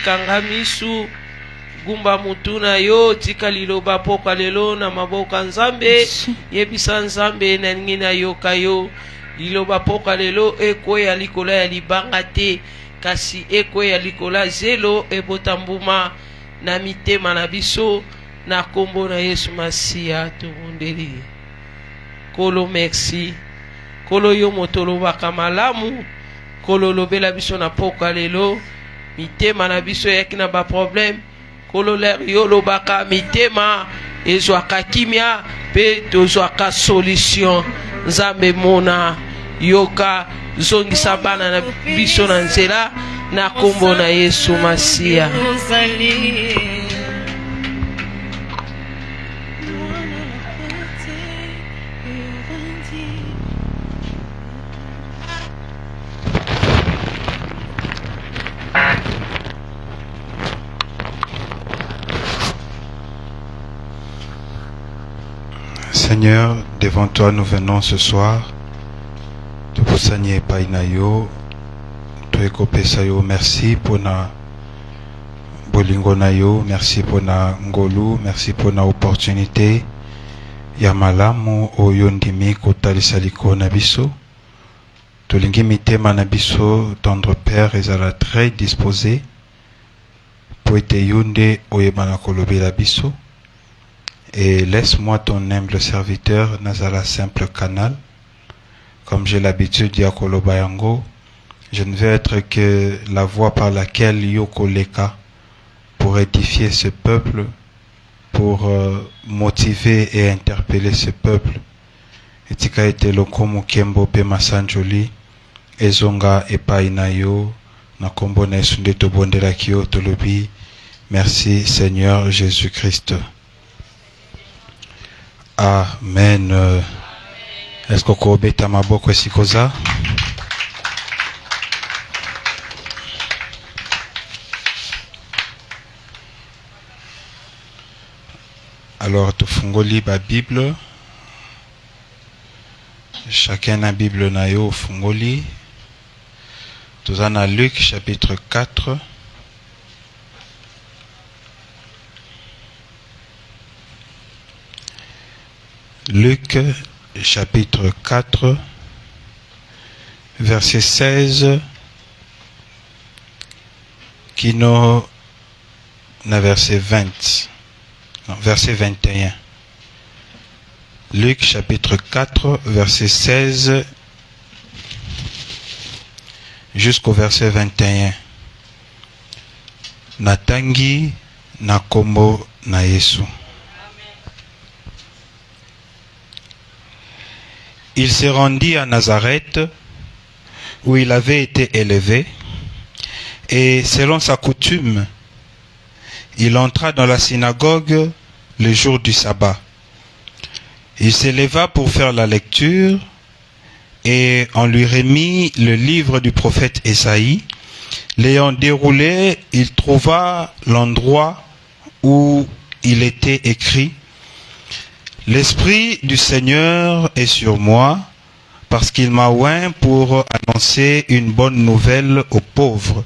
kangamisu gumba mutuna yo tika liloba poka lelo na maboka nzambe yebisa nzambe na ngina yo kayo liloba poka lelo ekwe ya likola ya libanga te kasi ekwe ya likola zelo ebotambuma na mitema na biso na kombo na Yesu Masiya tobondeli. Kolo merci kolo yo motolo bakamalamu kolo lobela biso na poka lelo mitema na biso yakina ba problème kolo ler yo lobaka mitema ezwaka kimia pe tozwaka solution nzambe mona yoka zongisa bana na biso na nzela na kombo na Yesu Masiya. Seigneur, devant toi nous venons ce soir. Tukusanye painayo, tuekopesayo. Merci pour na bolingo na yo, merci pour na ngolu, merci pour na opportunité. Ya malamu oyo ndimi kotalisa liko na biso. Tolingi mitema na biso, tendre Père ezala très disposé. Po ete yunde oyebana kolobela biso. Et laisse-moi ton humble serviteur, Nazala simple canal. Comme j'ai l'habitude d'Yakolo Bayango, je ne veux être que la voix par laquelle Yoko Leka pour édifier ce peuple, pour motiver et interpeller ce peuple. Etika ete lokomu kembo pe masanjoli, ezonga epainayo, na kombo na esunde tobondela kio tolobi. Merci Seigneur Jésus-Christ. Amen. Est-ce que vous avez maboko esikoza? Alors, tu fungoli ba Bible. Chacun a Bible na yo fungoli. Tu en as Luc chapitre 4. Luc chapitre 4, verset 16, qui nous na verset 20, non, verset 21. Luc chapitre 4, verset 16 jusqu'au verset 21. Natangi na kombo na Yesu. Il se rendit à Nazareth, où il avait été élevé, et selon sa coutume, il entra dans la synagogue le jour du sabbat. Il s'éleva pour faire la lecture, et on lui remit le livre du prophète Ésaïe. L'ayant déroulé, il trouva l'endroit où il était écrit: L'Esprit du Seigneur est sur moi, parce qu'il m'a oint pour annoncer une bonne nouvelle aux pauvres.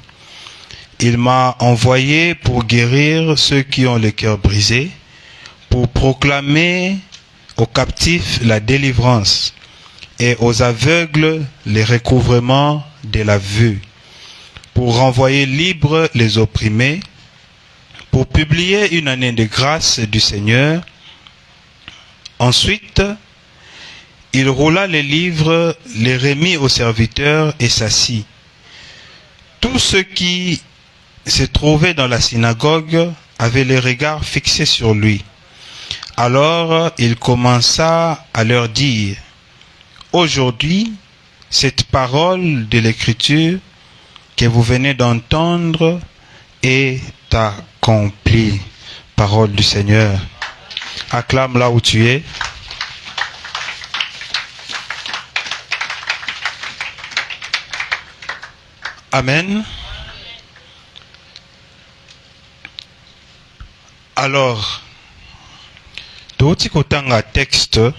Il m'a envoyé pour guérir ceux qui ont le cœur brisé, pour proclamer aux captifs la délivrance et aux aveugles les recouvrements de la vue, pour renvoyer libres les opprimés, pour publier une année de grâce du Seigneur. Ensuite, il roula les livres, les remit aux serviteurs et s'assit. Tous ceux qui se trouvaient dans la synagogue avaient les regards fixés sur lui. Alors il commença à leur dire: Aujourd'hui, cette parole de l'Écriture que vous venez d'entendre est accomplie. Parole du Seigneur. Acclame là où tu es. Amen. Alors, touti kotanga texte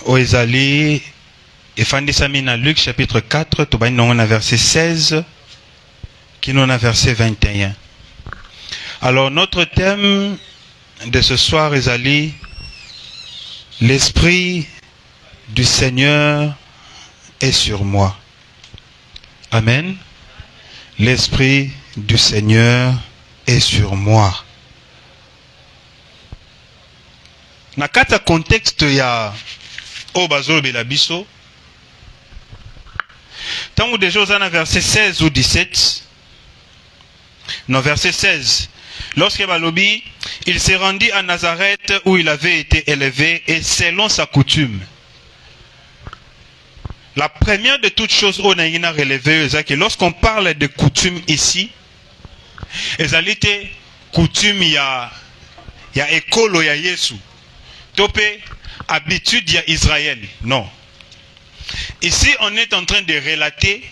oezali efandisami na Luc chapitre 4 tobani nongo na verset 16 qui nous a verset 21. Alors notre thème de ce soir est Ali, l'Esprit du Seigneur est sur moi. Amen. L'Esprit du Seigneur est sur moi. Na kata contexte ya Obazolo Belabiso, tant déjà aux verset 16 ou 17, non verset 16, lorsque Balobi, il s'est rendu à Nazareth où il avait été élevé et selon sa coutume. La première de toutes choses on a relevé, c'est que lorsqu'on parle de coutume ici, ezalité coutume ya école ya Yesu, topé habitude ya Israël. Non. Ici on est en train de relater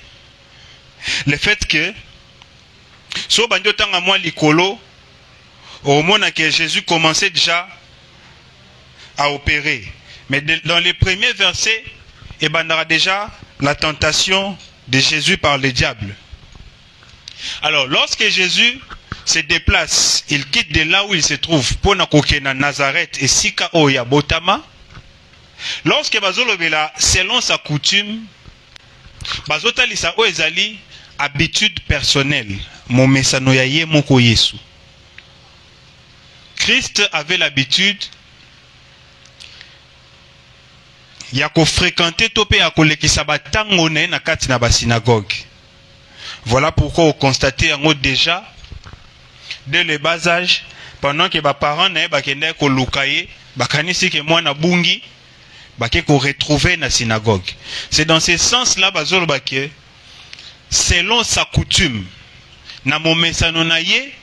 le fait que so bandio tanga moi likolo au moment que Jésus commençait déjà à opérer. Mais dans les premiers versets, il y a déjà la tentation de Jésus par le diable. Alors, lorsque Jésus se déplace, il quitte de là où il se trouve pour na Nazareth et Sika Oya Botama. Lorsque Bazolobela, selon sa coutume, Bazotalisa Oezali, habitude personnelle, mon messanoyaye moko Yesu. Christ avait l'habitude ya ko fréquenter topé ya kolekisa batango na kati na ba synagogue. Voilà pourquoi on constatait en haut déjà dès le bas âge pendant que ba parents na ba kende ko lukaye bakanisi ke mwana bungi bake ko retrouver na synagogue. C'est dans ce sens là bazolo bake selon sa coutume na momesano na ye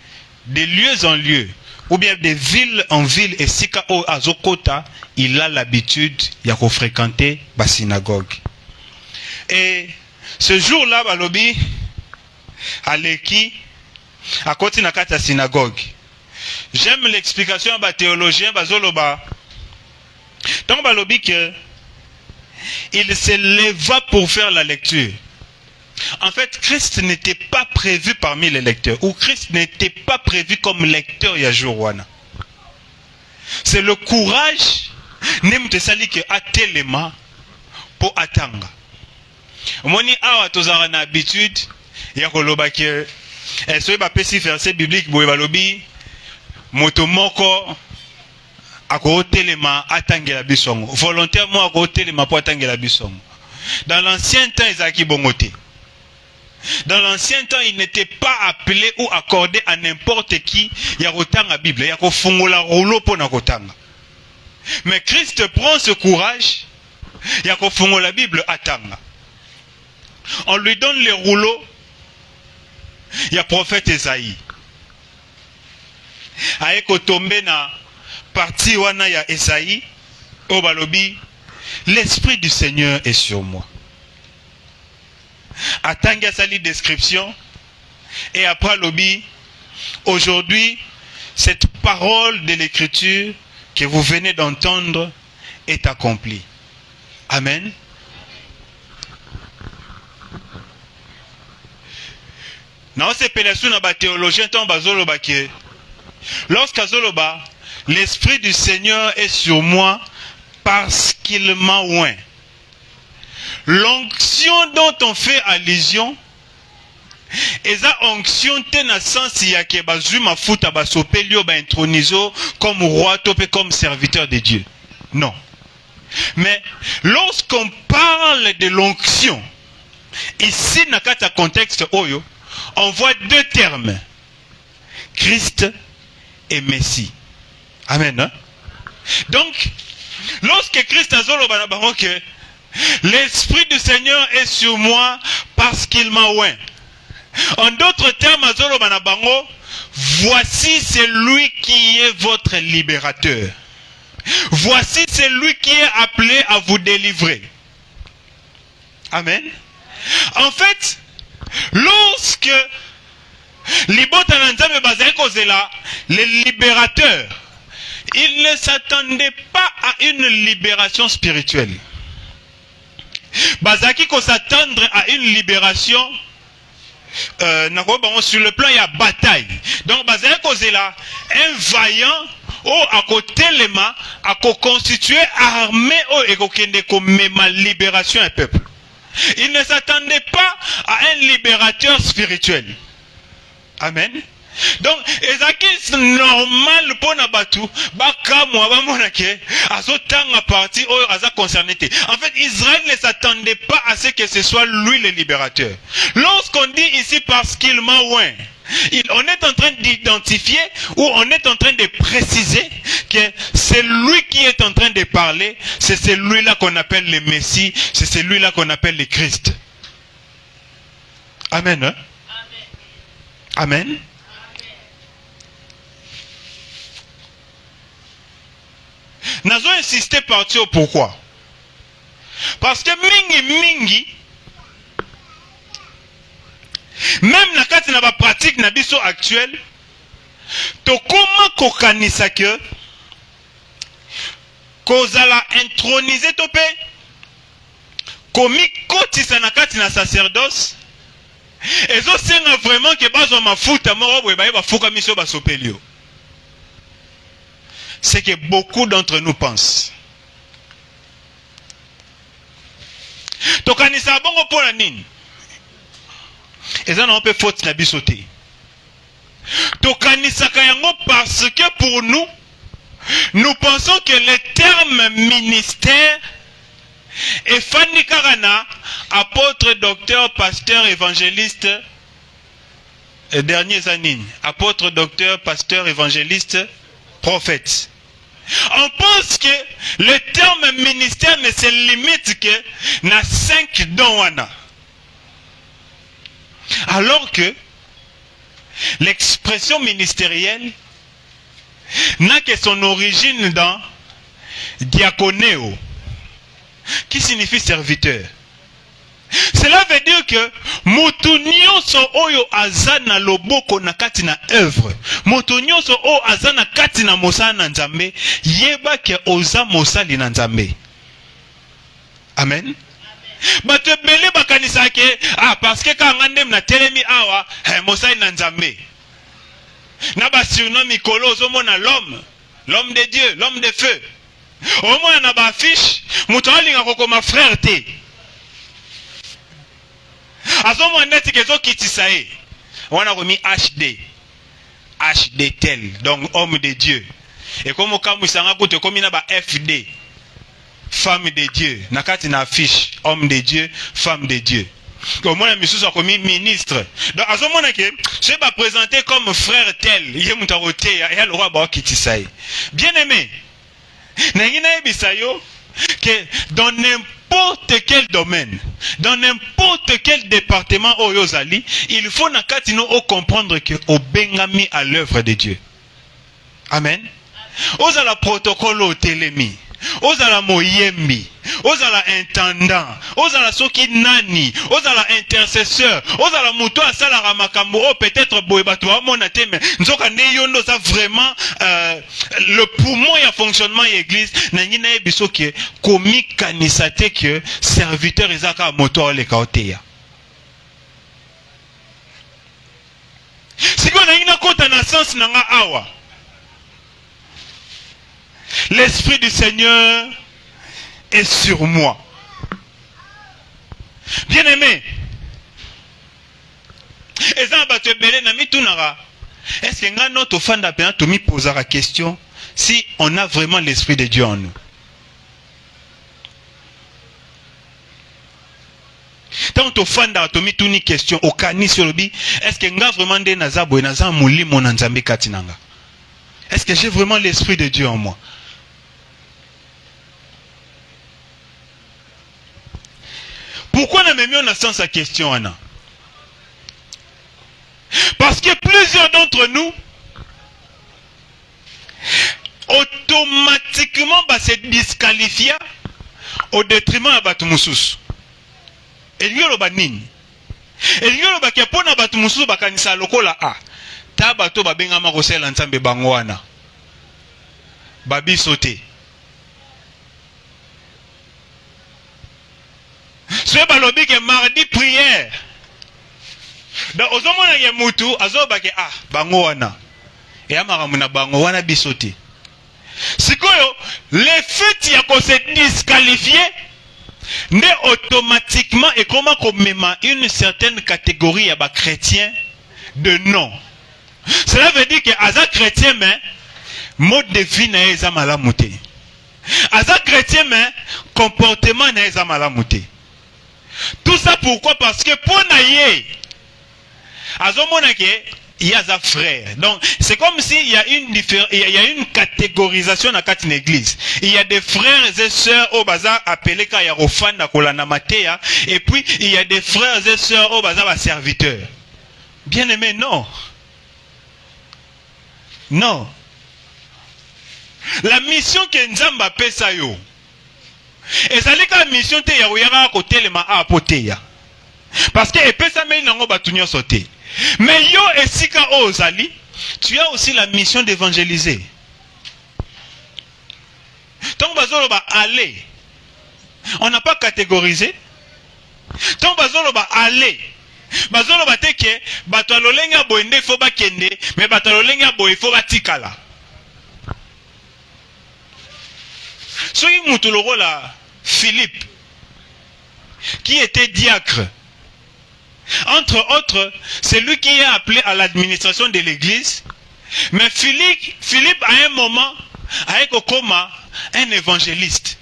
de lieu en lieu ou bien de ville en ville et sika o azokota, il a l'habitude de fréquenter la synagogue. Et ce jour-là, balobi aleki à côté de la synagogue. J'aime l'explication de théologien bazoloba. Donc balobi que il se leva pour faire la lecture. En fait, Christ n'était pas prévu parmi les lecteurs. Ou Christ n'était pas prévu comme lecteur Yajourwana. C'est le courage n'aime sali que atelema pour atanga. Moni awa tozara na habitude ya koloba ke eso ba pesi verset biblique boye balobi moto moko ako telema atangela bisongo. Volontairement ako telema pour atangela bisongo. Dans l'ancien temps ezaki bongote. Dans l'ancien temps, il n'était pas appelé ou accordé à n'importe qui la Bible. Mais Christ prend ce courage, la Bible atanga. On lui donne les rouleaux, il y a prophète Esaïe. Aeko tombe na partie wana ya Esaïe, obalobi, l'Esprit du Seigneur est sur moi. Atanga sali description et après lobby aujourd'hui cette parole de l'écriture que vous venez d'entendre est accomplie. Amen. Non c'est pélassou na ba théologien tant bazoloba que lorsqu'azoloba l'Esprit du Seigneur est sur moi parce qu'il m'a oint. L'onction dont on fait allusion est la onction tena sens ya ke bazuma futa basopelio ba intronizo comme roi topé comme serviteur de Dieu. Non. Mais lorsqu'on parle de l'onction ici na kata contexte oyo, on voit deux termes. Christ et Messie. Amen. Hein? Donc lorsque Christ a zolo banabaro que l'Esprit du Seigneur est sur moi parce qu'il m'a oint. En d'autres termes, Azolo Banabango, voici celui qui est votre libérateur. Voici celui qui est appelé à vous délivrer. Amen. En fait, lorsque le libérateur, il ne s'attendait pas à une libération spirituelle. Bazaki ko s'attendre à une libération sur le plan il y a bataille. Donc bazali kozela un vaillant à côté les mains à constituer armée et kokende komema libération un peuple. Il ne s'attendait pas à un libérateur spirituel. Amen. Donc, ezaki normal pour Nabatu, bakamwa bamonake, azotanga parti oyo aza concerné. En fait, Israël ne s'attendait pas à ce que ce soit lui le libérateur. Lorsqu'on dit ici parce qu'il m'a oint, on est en train d'identifier ou on est en train de préciser que c'est lui qui est en train de parler, c'est celui-là qu'on appelle le Messie, c'est celui-là qu'on appelle le Christ. Amen. Hein? Amen. Amen. Nazo insisté parti au pourquoi. Parce que mingi même na kati na ba pratique na biso actuelle to koma kokanisa que kozala introniser to pe komi kotisa na kati na sacerdoce ezo senga vraiment que bazo mafuta moko boye ba fuka miso ba sopelio. C'est que beaucoup d'entre nous pensent. Tokanisa bongo pona nini? Ezana on peut faute na bisoté. Tokanisa kayango parce que pour nous, nous pensons que le terme ministère est Fanny Karana, apôtre, docteur, pasteur, évangéliste, derniers années, apôtre, docteur, pasteur, évangéliste, prophète. On pense que le terme ministère ne se limite que na 5 dons. Alors que l'expression ministérielle n'a que son origine dans diaconéo, qui signifie serviteur. Cela veut dire que motunio so oyo azana loboko na kati na œuvre. Motunio so o azana kati na mosala na nzambe yeba ke oza mosali na nzambe. Amen. Bato bele bakanisa ke parce que quand ngandem na telemi awa mosali na nzambe. Na ba surnom mikolo zo mona l'homme de Dieu, l'homme de feu. Au moins na ba affiche muto alinga kokoma frère te. Azomo neti kezo kitisae. Wana komi HD. HD tel. Donc homme de Dieu. Et comme kamu sanga kote komi na ba FD. Femme de Dieu. Nakati na affiche. Homme de Dieu, femme de Dieu. Au moins monsieur komi ministre. Donc azomo neke je vais présenter comme frère tel. Yé mutarote ya le roi ba kitisae. Bien aimé. Nangina ebisayo que dans n'importe quel domaine, dans n'importe quel département oyozali, il faut nakatino comprendre que au bengami à l'œuvre de Dieu. Amen. Ozala protocole au télémi, ozala moyembi, ozala intendant, ozala soki nani, ozala intercesseur, ozala muto asala ramakambo, peut-être boebato amona teme, nzoka ne yondo ça vraiment le poumon et le fonctionnement de l'église, nangina ebiso ke komi kanisate que serviteur ezaka moto le kaoteya. Si on a une compte en sens nanga awa. L'Esprit du Seigneur est sur moi. Bien aimé. Est-ce que notre fan d'appel te pose la question si on a vraiment l'Esprit de Dieu en nous? Tant que fan d'appel te question au cani sur le bi, est-ce que nga vraiment de nazabo et nazam mouli mon anzambe katinanga? Est-ce que j'ai vraiment l'Esprit de Dieu en moi? Pourquoi on a mis en sens sa question, Anna? Parce que plusieurs d'entre nous, automatiquement, se disqualifient au détriment de Batumoussous. Et il y a le banine. Et il y a le bakapon à Batumoussous, bakanisa lokola a. Tabato babenga marosel ensemble bangwana. Babi sauté. Ce balobi que mardi prière. Donc ozomona ye mutu azobake ah bango wana. Et amaramu na bango wana bisote. Sikoyo le fait ya ko se disqualifier ne automatiquement et comment qu'on mema une certaine catégorie ya ba chrétien de non. Cela veut dire que aza chrétien mais mode de vie na eza malamu te. Aza chrétien mais comportement na eza malamu te. Tout ça pourquoi? Parce que pour naye azomona ke il y a des frères. Donc, c'est comme s'il y a une catégorisation dans l'église. Il y a des frères et sœurs au bazar appelés Kayarofan Nakolana Matea. Et puis, il y a des frères et sœurs au bazar serviteurs. Bien aimé, non. Non. La mission que Nzamba pesa yo. Et ça dit que la mission te ya côté le ma apoteya. Parce que pesa me nango batunyo sauté. Mais yo et sika ozali, tu as aussi la mission d'évangéliser. Tant bazolo ba aller. On n'a pas catégorisé. Tant bazolo ba aller. Bazolo ba teke batalo lenga boende fo ba kende, mais batalo lenga boy fo ba tikala. Soki mutu la Philippe qui était diacre. Entre autres, c'est lui qui est appelé à l'administration de l'église. Mais Philippe, à un moment, a été comme un évangéliste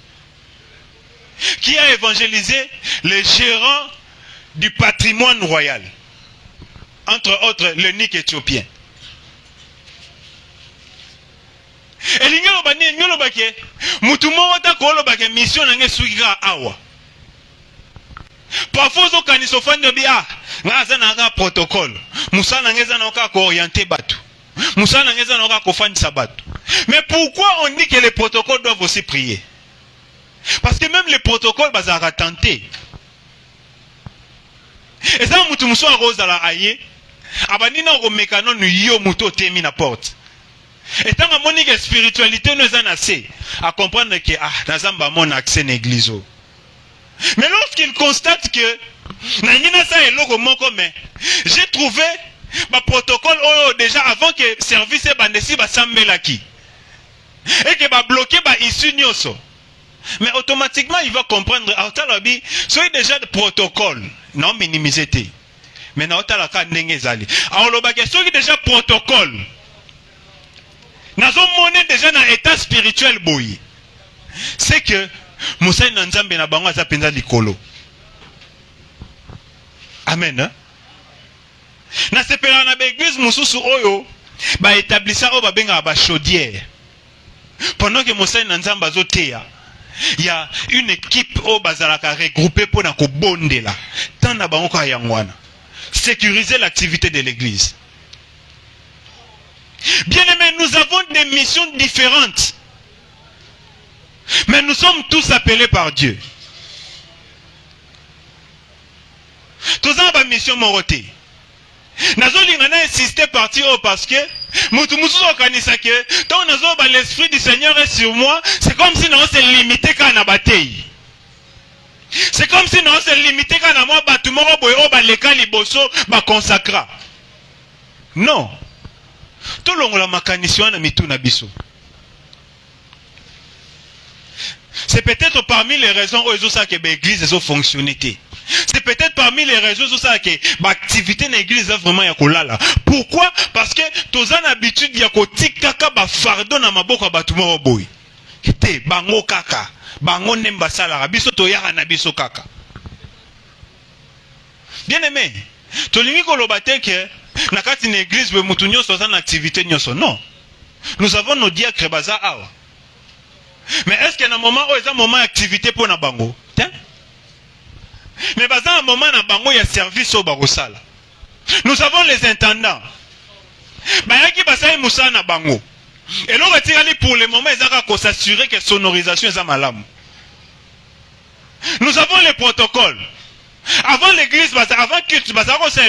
qui a évangélisé les gérants du patrimoine royal. Entre autres, l'eunuque éthiopien. Et mission awa. Parfois, on a un protocole. Moussa n'a pas orienté Batu. Moussa n'a pas fait Sabatou. Mais pourquoi on dit que les protocoles doivent aussi prier? Parce que même les protocoles, ils ont tenté. Et ça, on a un rose à la haie. Abandina au mécanon, nous y avons mis la porte. Et tant que la spiritualité nous a assez à comprendre que, nous avons mon accès à l'église. Mais lorsqu'il constate que j'ai trouvé ma protocole déjà avant que le service soit sambelaki et que va bloquer issue nyoso, mais automatiquement il va comprendre soit déjà de protocole non minimisé mais na otala ka ndenge ezali alors soit déjà protocole nazo monnaie déjà dans état spirituel boyi, c'est que Moussa Nzambe na bango aza penza likolo. Amen. Hein? Na sepela na l'église mususu oyo ba établissa o ba benga ba chaudière. Pendant que Moussa Nzambe azoteya, il y a une équipe au bazalaka regroupée pour na ko bondela. Tant na bango ka yangwana. Sécuriser l'activité de l'église. Bien aimé, nous avons des missions différentes. Mais nous sommes tous appelés par Dieu. Tous en bas mission moroté. Nazolingana insisté partir parce que tant l'esprit du Seigneur est sur moi, c'est comme si nous s'est limité qu'à la bataille. C'est comme si nous s'est limité qu'à la moi bâtiment boyo ba leka liboso ba consacra. Non. Tout le monde la makanisio na mitu na biso. C'est peut-être parmi les raisons où l'église a fonctionné. C'est peut-être parmi les raisons où l'activité de l'église a vraiment yakolala. Pourquoi? Parce que tous en habitude yakoti kaka ba fardo na maboko batumo boy. Kete bango kaka, bango nemba sala biso to yara na biso kaka. Bien aimé, tolingi kolobate ke na kati na église be mutu nyoso za na activité nyoso. Non. Nous avons nos diacres baza awa. Mais est-ce qu'il y a un moment où il y a un moment d'activité pour Nabango? Mais il y a un moment où il y a un service au Barosala. Nous avons les intendants. Il y a Moussa Nabango. Et là, pour le moment, il faut s'assurer que la sonorisation est malade. Nous avons les protocoles. Avant l'église, avant que tu vas avoir ça,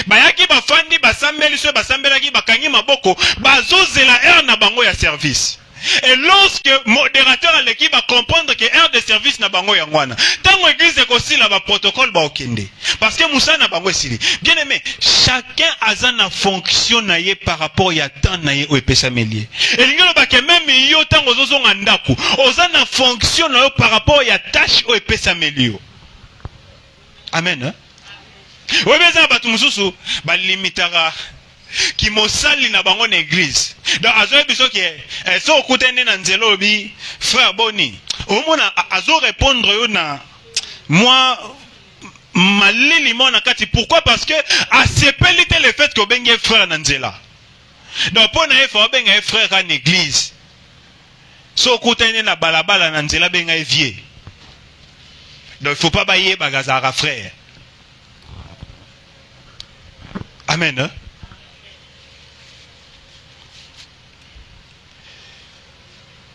bayaki bafandi basambeli so basambelaki bakangi maboko bazozela na bango ya service. Et lorsque modérateur à l'équipe va comprendre que heure de service na bango yangwana, tant l'église est aussi là bas protocole ba okende. Parce que Moussa na bango sili. Bien aimé, chacun a sa fonction naie par rapport à temps naie au epesa melier. Et l'ingelo ba que même yo tant ozozo ngandaku, ozana fonction naie par rapport à tâche au epesa melier. Amen. Hein? Oui, mais ça ba tumususu ba limitara qui mosali na bango na église. Donc azo biso ke so okutende na nzelo bi frère Boni. Omona azo répondre yo na moi malili mona kati. Pourquoi? Parce que a sepelite le fait que bengue frère na nzela. Donc pour na faut bengue frère en église. So okutende na balabala na nzela benga vieux. Donc il faut pas bailler bagazara frère. Amen. Hein?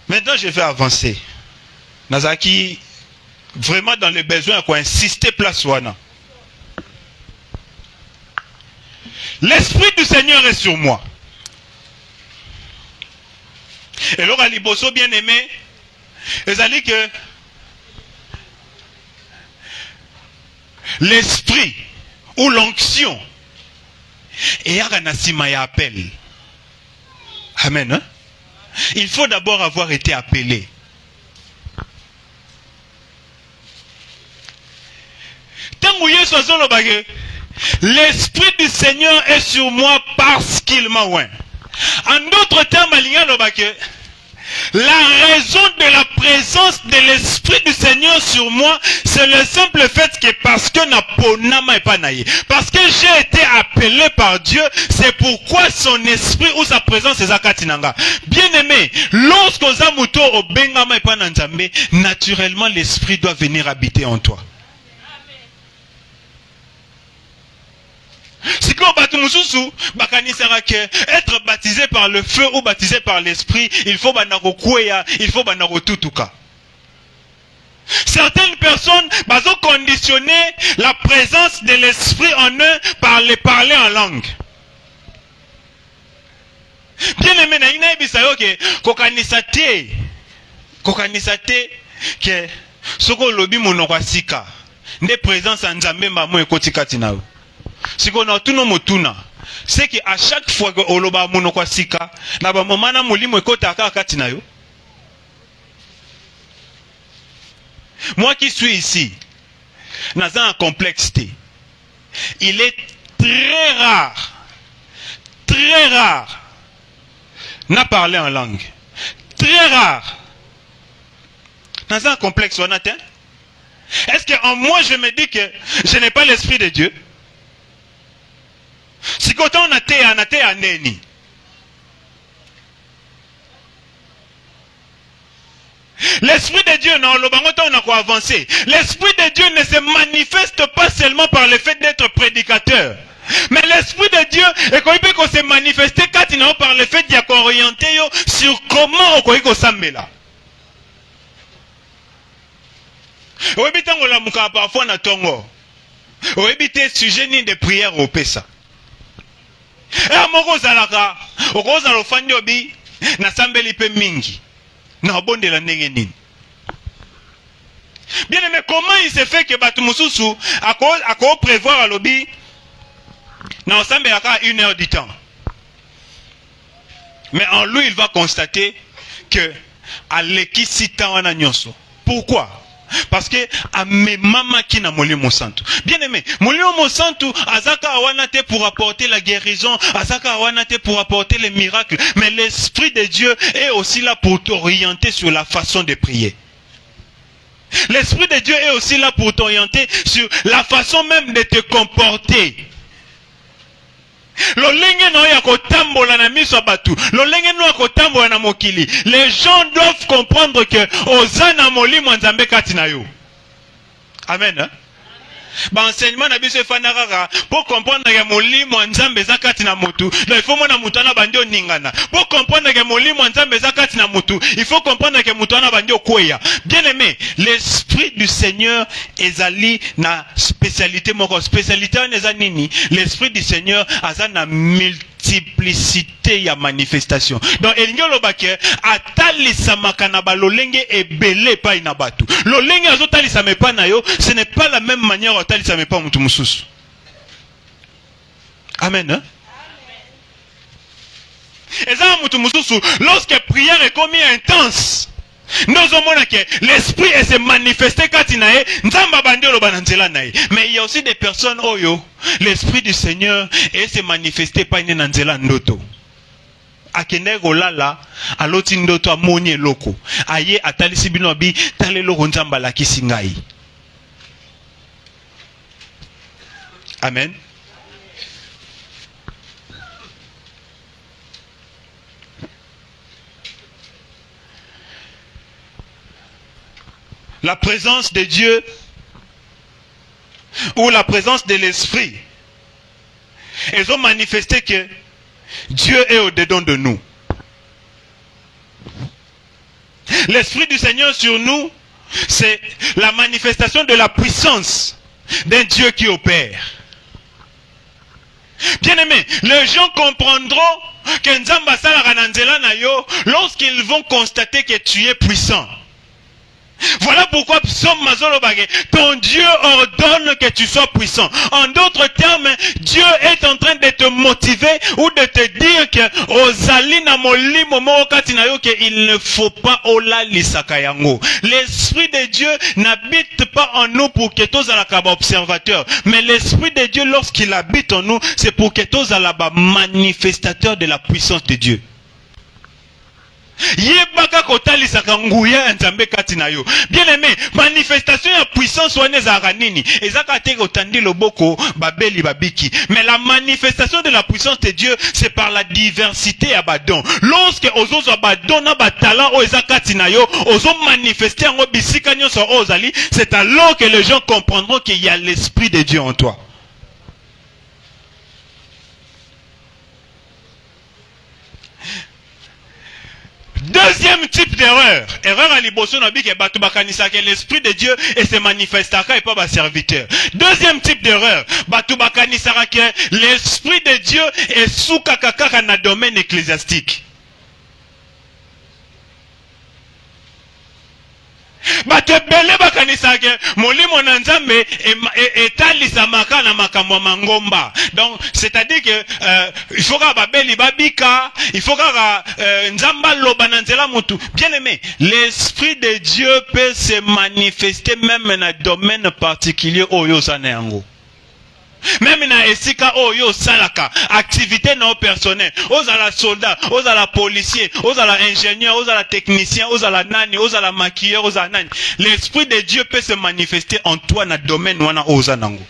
Maintenant, je vais avancer. Nazaki, vraiment dans le besoin, quoi, insister place wana. L'Esprit du Seigneur est sur moi. Et là, Liboso bien aimé, ils ont dit que l'Esprit ou l'onction et Aranasima y appelle. Amen. Hein? Il faut d'abord avoir été appelé. L'Esprit du Seigneur est sur moi parce qu'il m'a oint. En d'autres termes, la raison de la présence de l'Esprit du Seigneur sur moi, c'est le simple fait que parce que parce que j'ai été appelé par Dieu, c'est pourquoi son esprit ou sa présence est zakatinanga. Bien aimé, lorsqu'on zamuto au bengama epananzambe, naturellement l'esprit doit venir habiter en toi. Si être baptisé par le feu ou baptisé par l'esprit, il faut tutuka. Certaines personnes ont conditionné la présence de l'esprit en eux par les parler en langue. Bien aimé, kokanisate que soko lobi monokwasika nde présence en Nzambe mamo ekotikati na. Si on a tout nos motuna, c'est qu'à chaque fois que oloba monokwasika, na ba momana mulimo ekotaka kati na yo. Moi qui suis ici, dans un complexité, il est très rare, n'a parlé en langue. Très rare. Dans un complexe, on atteint. Est-ce qu'en moi je me dis que je n'ai pas l'esprit de Dieu? Si quand on a été à Neni. L'Esprit de Dieu, non, on a quoi avancer. L'Esprit de Dieu ne se manifeste pas seulement par le fait d'être prédicateur. Mais l'Esprit de Dieu est qu'on se manifester par le fait d'y orienter sur comment on s'amène là. On évite la mouka parfois na tongo. On évite sujet ni de prière au pesa. Et à mon zalaka, au gros zalofandiobi, na sambeli pe mingi. Na bonde la nengenin. Bien aimé, comment il se fait que Batumususu a prévoir à l'obi na ensemble à 1 heure du temps. Mais en lui, il va constater que à l'équisitant en agnoso. Pourquoi? Parce que à mes mamas qui n'a molimo santo. Bien aimé, molimo santo azaka awanate pour apporter la guérison, azaka awanate pour apporter les miracles, mais l'Esprit de Dieu est aussi là pour t'orienter sur la façon de prier. L'Esprit de Dieu est aussi là pour t'orienter sur la façon même de te comporter. Les gens doivent comprendre que Ozana Moli Mwanzambe Katinayo. Amen. Hein? Enseignement na biso fanarara pour comprendre que Moli Mwanzambe Zakatina Motu. Il faut mona mutana bandio ningana. Pour comprendre que Moli Mwanzambe Zakatina Motu, il faut comprendre que mutana bandio kweya. Bien aimé, l'Esprit du Seigneur ezali na spécialité moko. Spécialité en ezanini, l'Esprit du Seigneur a na multi multiplicité ya manifestation. Donc elingelo bake atalisa makana ba lolenge ebele pa ina batu. Lolenge azotalisa mepa na yo, ce n'est pas la même manière atalisa mepa mutu mususu. Amen. Hein? Et ça mutu mususu, lorsque prière est comme intense, nous avons que l'esprit s'est manifesté quand il nae, nzamba bandi lo bananzela nae. Mais il y a aussi des personnes oyo, l'esprit du Seigneur s'est manifesté pas ine nanzela ndoto. Akende golala aloti ndoto amoni loko. Aye atalisi bino abi tale loko nzamba la kisingai. Amen. La présence de Dieu ou la présence de l'Esprit, ils ont manifesté que Dieu est au-dedans de nous. L'Esprit du Seigneur sur nous, c'est la manifestation de la puissance d'un Dieu qui opère. Bien-aimés, les gens comprendront que Nzamba Sala Rananzela na yo lorsqu'ils vont constater que tu es puissant. Voilà pourquoi ton Dieu ordonne que tu sois puissant. En d'autres termes, Dieu est en train de te motiver ou de te dire que il ne faut pas l'Esprit de Dieu n'habite pas en nous pour que tous à la observateur. Mais l'Esprit de Dieu, lorsqu'il habite en nous, c'est pour que tous à la manifestateur de la puissance de Dieu. Bien aimé, manifestation de puissance mais la manifestation de la puissance de Dieu, c'est par la diversité abadon. Lorsque ozo abadon na batala o ezakati na yo, ozo manifester en bisika nyonso ozali, c'est alors que les gens comprendront qu'il y a l'Esprit de Dieu en toi. Deuxième type d'erreur. Erreur à l'iboso nabi ke batu bakanisa que l'Esprit de Dieu et se manifestera et pas ba serviteur. Deuxième type d'erreur. Batu bakanisa que l'Esprit de Dieu est sous kakaka na domaine ecclésiastique. Batebele bakanisa ke molimo na nzambe etalisa makana makambo mangomba. Donc c'est-à-dire que il faut que babeli babika, il faut que nzamba loba na nzela mutu. Bien aimé, l'Esprit de Dieu peut se manifester même dans un domaine particulier oyo sanengo. Même na esika oyo salaka activité non personnelle, ozala soldat, ozala policier, ozala ingénieur, ozala technicien, ozala nani, ozala maquilleur, ozala nani. L'Esprit de Dieu peut se manifester en toi dans le domaine wana ozanango.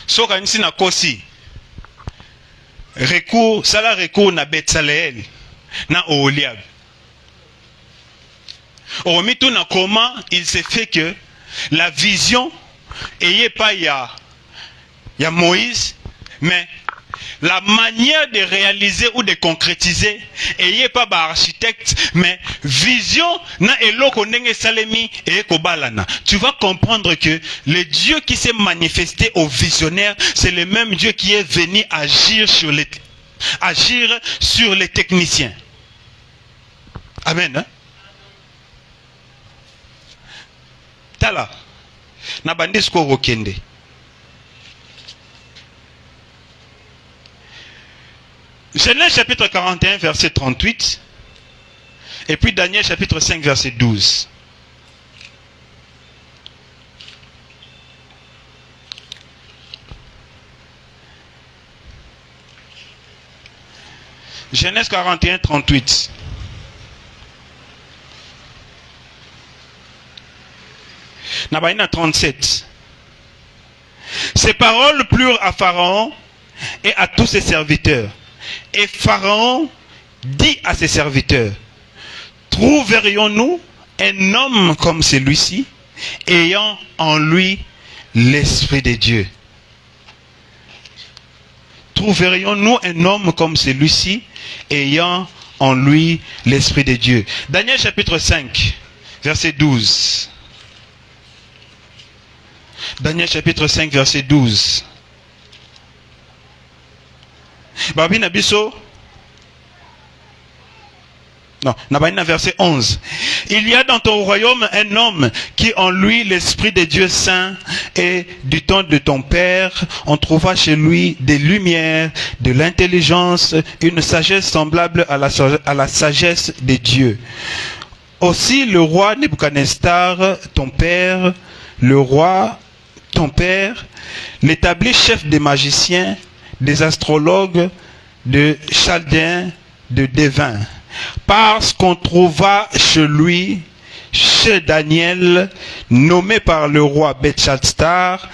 Soka nisi na kosi recours, sala recours na Betsaleel na Oholiab. Comment il s'est fait que la vision n'ayait pas il y a Moïse, mais la manière de réaliser ou de concrétiser n'ayait pas architecte, mais vision na eloko ndenge salemi et kobalana. Tu vas comprendre que le Dieu qui s'est manifesté aux visionnaires, c'est le même Dieu qui est venu agir sur les techniciens. Amen. Hein? Tala na bandisko rokende. Genèse chapitre 41 verset 38 et puis Daniel chapitre 5 verset 12. Genèse 41 38. Nabaïna 37. Ces paroles plurent à Pharaon et à tous ses serviteurs. Et Pharaon dit à ses serviteurs: trouverions-nous un homme comme celui-ci, ayant en lui l'Esprit de Dieu? Trouverions-nous un homme comme celui-ci, ayant en lui l'Esprit de Dieu? Daniel chapitre 5, verset 12. Daniel chapitre 5 verset 12. Babina biso. Non, Nabanina verset 11. Il y a dans ton royaume un homme qui en lui l'esprit de Dieu saint, et du temps de ton père, on trouva chez lui des lumières, de l'intelligence, une sagesse semblable à la sagesse de Dieu. Aussi le roi Nebuchadnezzar, ton père, l'établit chef des magiciens, des astrologues, de chaldéens, de devins. Parce qu'on trouva chez lui, chez Daniel, nommé par le roi Belshazzar,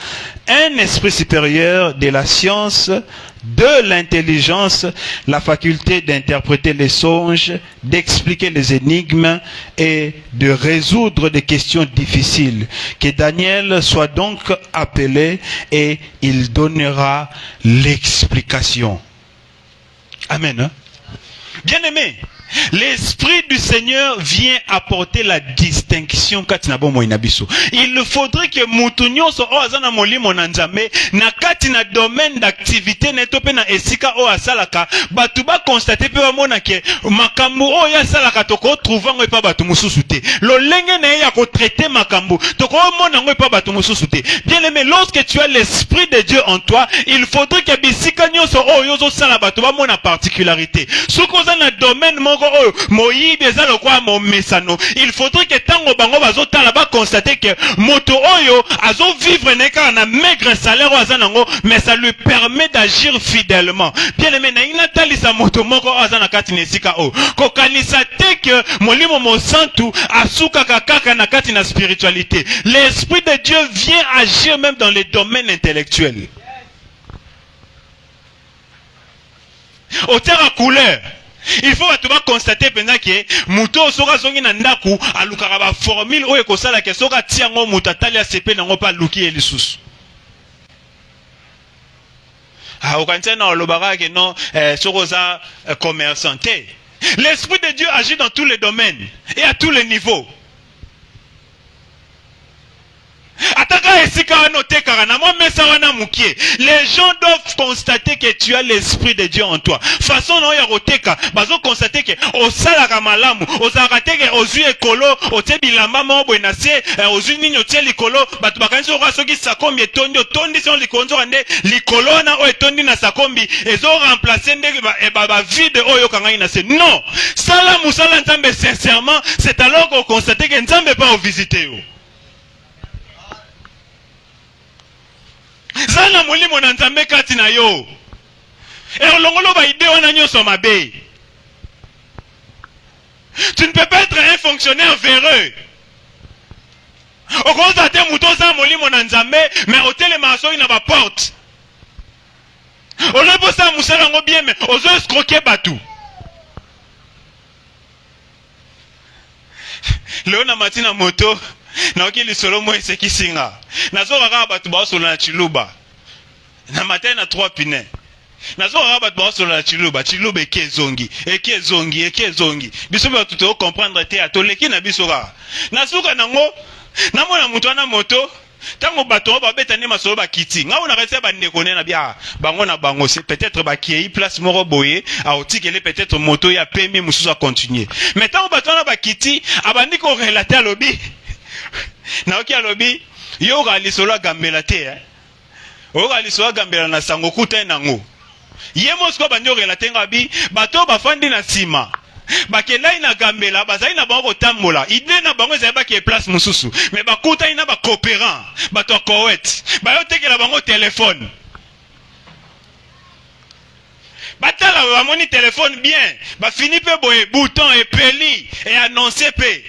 un esprit supérieur de la science, de l'intelligence, la faculté d'interpréter les songes, d'expliquer les énigmes et de résoudre des questions difficiles. Que Daniel soit donc appelé et il donnera l'explication. Amen. Hein? Bien-aimé, l'Esprit du Seigneur vient apporter la distinction. Il faudrait que Moutounion soit Oazana Molimo Nanzame, na katina domaine d'activité netope na esika o asalaka, batuba constater pe bamona ke makambu o ya salaka toko trouvango epa batu mususu te. Lo lenge na ya ko traiter makambu, toko mona ngo epa batu mususu te. Bien-aimé, lorsque tu as l'Esprit de Dieu en toi, il faudrait que bisika nyonso o yozo sala batu ba mona particularité. Sokoza na domaine il faudrait que tango bango bazotala ba constater que moto oyo azo vivre neka na maigre salaire azanango, mais ça lui permet d'agir fidèlement. Bien aimé, na ina talisa moto moko azana kati nesika o ko kanisa te que molimo mo santu asuka kaka na kati na spiritualité. L'Esprit de Dieu vient agir même dans les domaines intellectuels. Au terre à couleur, il faut constater que muto soka zongi na ndaku alukaka ba formule oyo kosala ke soka tiango mutatali a sepe nango pa luki elisusu. Ah, okanisa na olobaka ke non sokoza commerçant. L'Esprit de Dieu agit dans tous les domaines et à tous les niveaux. Les gens doivent constater que tu as l'Esprit de Dieu en toi. Façon non ya roteka, bazo constater que au salaka malamu, aux arate que aux yeux écolo, au tebilamba mo bwenase, aux yeux nino tie likolo, batu bakanzo rasoki sakombi etondi tondi son likonzo ande likolo na o etondi na sakombi, ezo remplacer ndenge ba vide oyo kanga ina se. Non, sala musala nzambe sincèrement, c'est alors qu'on constate que nzambe pas au visiter yo. Zana molimo na nzambe kati na yo. Longolo ba ide wana nyonso mabe. Tu ne peux pas être un fonctionnaire véreux. Okoza te muto za molimo na nzambe, mais hôtel maso ina ba porte. Olebo sa musala ngo bien mais ozo escroquer batu. Leona matina moto na oki lisolo mo eseki singa nazo kaka batu baosolo na chiluba na matin na 3 pine nazo kaka batu baosolo na chiluba ekezongi biso batu to comprendre te atoleki na biso kaka nasuka nango namona mutu wana moto tango bato babeta ne masolo bakiti nga ona rete ba ndeko na bia bango na bango c'est peut-être ba kiei place moko boye a otikele peut-être moto ya pemi mususu a continuer mais tango bato na bakiti abandi ko relater à lobby na oki a lobby yo ga lisolo gambela te o ga lisolo gambela na sango kuta nango yemo sko bandi relater ngabi bato bafandi na sima bakenda ina gambela bazali na bango tambola ide na bango ezali baki place mususu mais bakuta ina ba coopérant bato koet bayo tekela bango téléphone batala bamoni téléphone bien ba fini pe boye bouton et peli et annoncer pe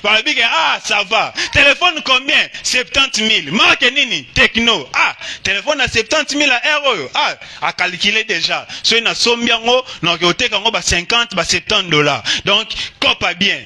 ba bige ah ça va téléphone combien 70 000 marque nini Techno ah téléphone à 70 000 euros ah a calculé déjà so na sombiango na oteka ngo ba 50 ba $70 donc copa bien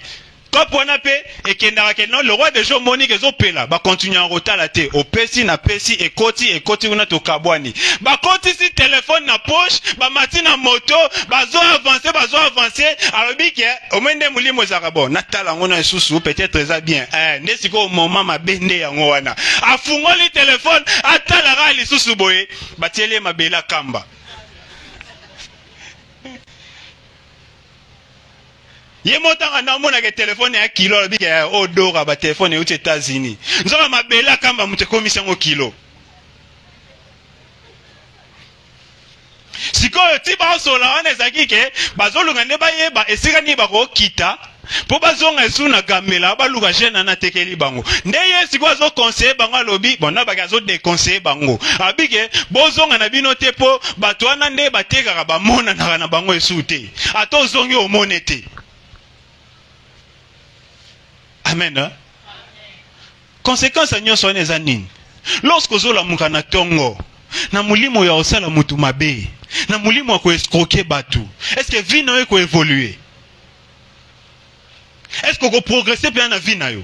Quand on a payé, et qu'il y a le roi des jours monique et zopela, bah continue en retard la té, au pesi na pesi et koti on a to kabwani. Bah koti si téléphone na poche, bah mati na moto, bah zo avancé, alors bik au moins des mouli mozarabo, natala on a sous peut-être ça bien, nesiko au moment ma bende ya ngwana. A fungo le téléphone, atala ra li sous boye, bah tiele ma bela kamba. Ye motanga na mona ke téléphone ya kilo bike odora ba téléphone aux États-Unis. Nzoka mabela kamba mute komisa ngo kilo. Sikoyo ti ba sola wana ezaki ke bazolunga ne ba yeba esika ni ba ko kita po bazonga esu na gamela ba luka jena na tekeli bango. Ndeye sikoyo zo conseiller bango lobi bona ba zo déconseiller bango. Abike bozonga na bino te po bato wana nde bateka ba mona na bango esu te. Ato zongi o monete. Amen. Hein? Conséquence à nyon soane zanine. Lorsque zo la mukana tongo, na mulimo ya osala mutu mabe, na mulimo ya ko escroquer batu. Est-ce que vie na yo ko évoluer? Est-ce que ko progresser bien na vie na yo?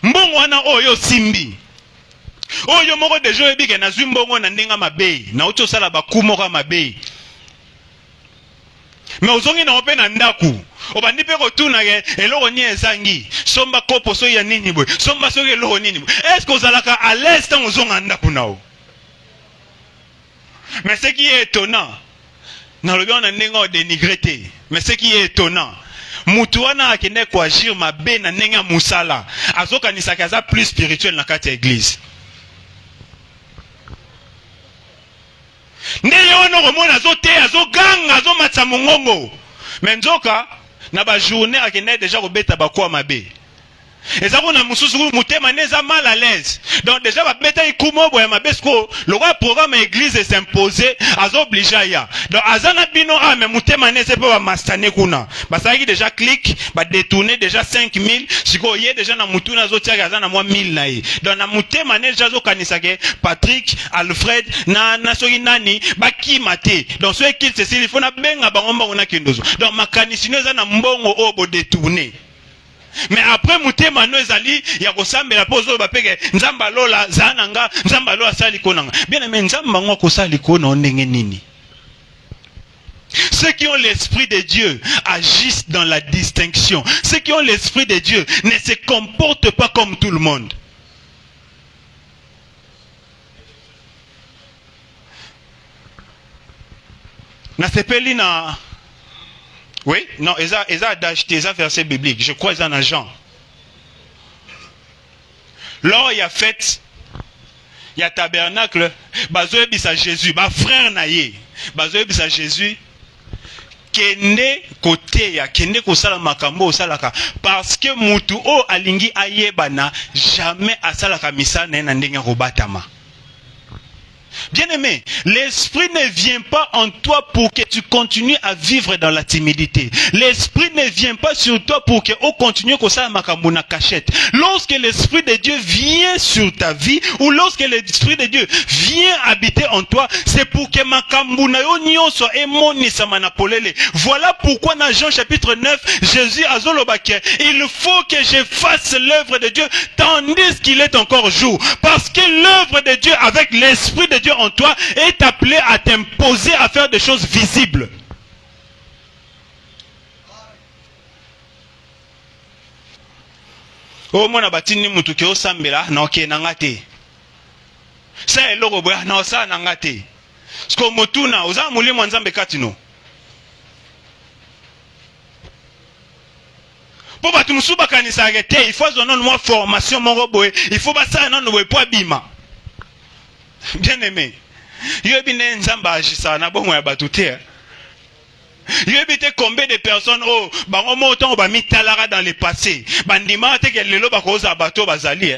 Mbongo wana oyo simbi. Oyo moko de jo ebike na zwi mbongo na ndenga mabe, na oto sala ba kumoka mabe. Mais ozongi na ope na ndaku obandi pe kotuna ke eloko ni ezangi somba kopo so ya nini boy somba so eloko nini boy est-ce que ozalaka à l'aise tant ozonga ndaku nao? Mais ce qui est étonnant na lobi on a ndenge dénigré te, mais ce qui est étonnant mutu wana akende ko agir mabe na ndenge musala azokanisa kaza plus spirituel na kati ya église. Ndeye wana komona zo te azo ganga azo matsa mongongo. Menzoka na ba journée akende déjà ko beta ba kwa mabe. Eza ko na mususu mutema neza mal à l'aise. Donc déjà ba beta ikumo boya mabe sko le roi programme église s'imposer azo obligé ya. Donc azana bino a me mutema neza pe ba mastane kuna. Ba saki déjà clique ba détourner déjà 5000 siko ye déjà na mutuna azo tia azana moi 1000 na ye. Donc na mutema neza zo kanisa ke Patrick Alfred na soki nani ba kimate. Donc so qu'il c'est il faut na benga ba ngomba ona kindozo. Donc makanisi neza na mbongo o bo détourner. Mais après mutema no ezali ya kosambela pozo bapeke nzamba lola zananga nzamba lola sali konanga. Bien aimé nzamba ngo ko sali kona ndenge nini? Ceux qui ont l'esprit de Dieu agissent dans la distinction. Ceux qui ont l'esprit de Dieu ne se comportent pas comme tout le monde. Na sepeli na oui, non, ils ont d'acheter des versets bibliques. Je crois en Jean. Lors il y a fête, il y a tabernacle, bazoé bisa Jésus, ba frère naïe, bazoé bisa Jésus, kende côté ya kende kosala makambo osalaka parce que mutu o alingi ayebana jamais asalaka misa na ndenge robatama. Bien-aimé, l'esprit ne vient pas en toi pour que tu continues à vivre dans la timidité. L'esprit ne vient pas sur toi pour que tu continues comme ça à cachette. Lorsque l'esprit de Dieu vient sur ta vie, ou lorsque l'esprit de Dieu vient habiter en toi, c'est pour que makambuna yo nyonso emonisa manapolele. Voilà pourquoi dans Jean chapitre 9, Jésus a zolobake, il faut que je fasse l'œuvre de Dieu tandis qu'il est encore jour. Parce que l'œuvre de Dieu avec l'esprit de Dieu en toi est appelé à t'imposer à faire des choses visibles. Oh mona batini mutu ke osambela na oke nangate. Sa eloko boya na osa nangate. Sko motuna oza mulimo nzambe katino. Po batu musuba kanisa agete, il faut zonon moi formation moko boye, il faut basa non boye po abima. Bien aimé, yo bine nzamba agisa na bongo ya batute. Yo bite combien de personnes oh bango moto ba mitalara dans le passé. Bandima te ke lelo ba ko za bato bazali.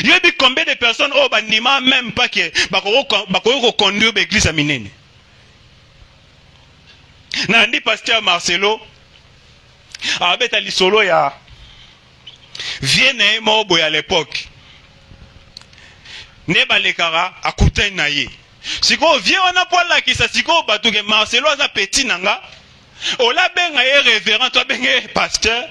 Yo bite combien de personnes oh bandima même pas que ba ko conduire l'église à minene. Na ndi pasteur Marcelo abeta lisolo ya Vienne mobo à l'époque. Neba lekara akutai na ye. Siko vie wana pola kisa siko batuke Marcelo aza petit nanga Ola benga ye révérend, toi benga pasteur.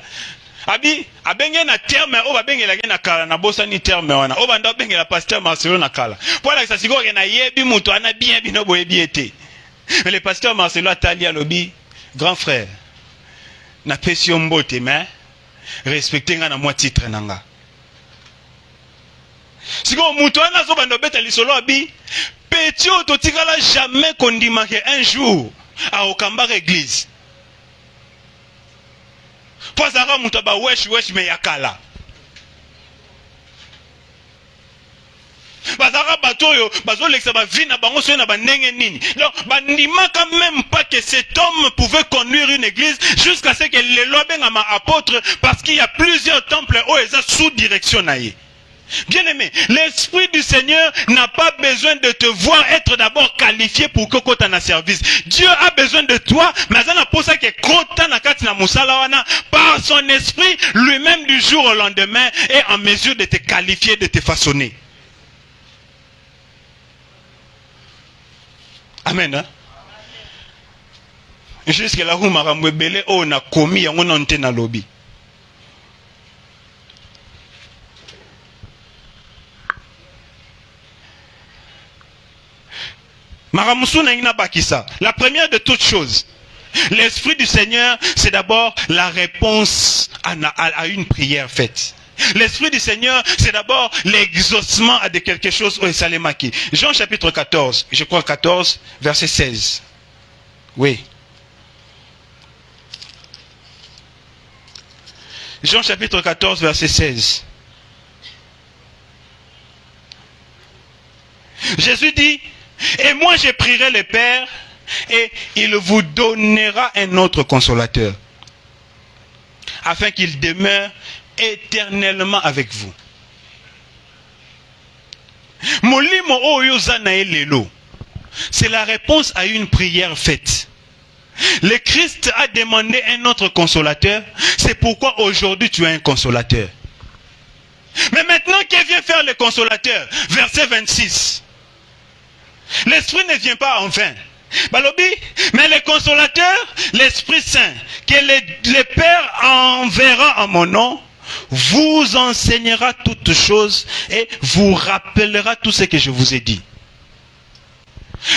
Abi abenge na terme o babenge la na kala na bosa ni terme wana. O banda benga la pasteur Marcelo na kala. Pour la ça siko na yebi muto ana bien bino boyebi ete. Mais le pasteur Marcelo atali alobi, grand frère. Na pesio mbote mais respecter nga na moi titre nanga. Siko muto ana zo banda beta lisolo abi, petio totikala jamais kondima ke un jour a okamba église. Pozara muto ba wesh me yakala. Bazara batoyo bazo leksa ba vie na bango so na ba ndenge nini. Donc bandima quand même pas que cet homme pouvait conduire une église jusqu'à ce que les lois benga ma apôtre parce qu'il y a plusieurs temples où ils sont sous direction naïe. Bien-aimé, l'Esprit du Seigneur n'a pas besoin de te voir être d'abord qualifié pour que tu aies un service. Dieu a besoin de toi, mais par son Esprit, lui-même du jour au lendemain est en mesure de te qualifier, de te façonner. Amen. Hein? Jusque là où on a commis, on a été dans le lobby. La première de toutes choses, l'Esprit du Seigneur, c'est d'abord la réponse à une prière faite. L'Esprit du Seigneur, c'est d'abord l'exaucement de quelque chose au Salemaki. Jean chapitre 14, je crois 14, verset 16. Oui. Jean chapitre 14, verset 16. Jésus dit, et moi je prierai le Père et il vous donnera un autre consolateur afin qu'il demeure éternellement avec vous. Molimo oyo zanae lelo, c'est la réponse à une prière faite. Le Christ a demandé un autre consolateur, c'est pourquoi aujourd'hui tu as un consolateur. Mais maintenant, qui vient faire le consolateur? Verset 26. L'Esprit ne vient pas en vain. Balobi, mais le consolateur, l'Esprit Saint, que le Père enverra en mon nom, vous enseignera toutes choses et vous rappellera tout ce que je vous ai dit.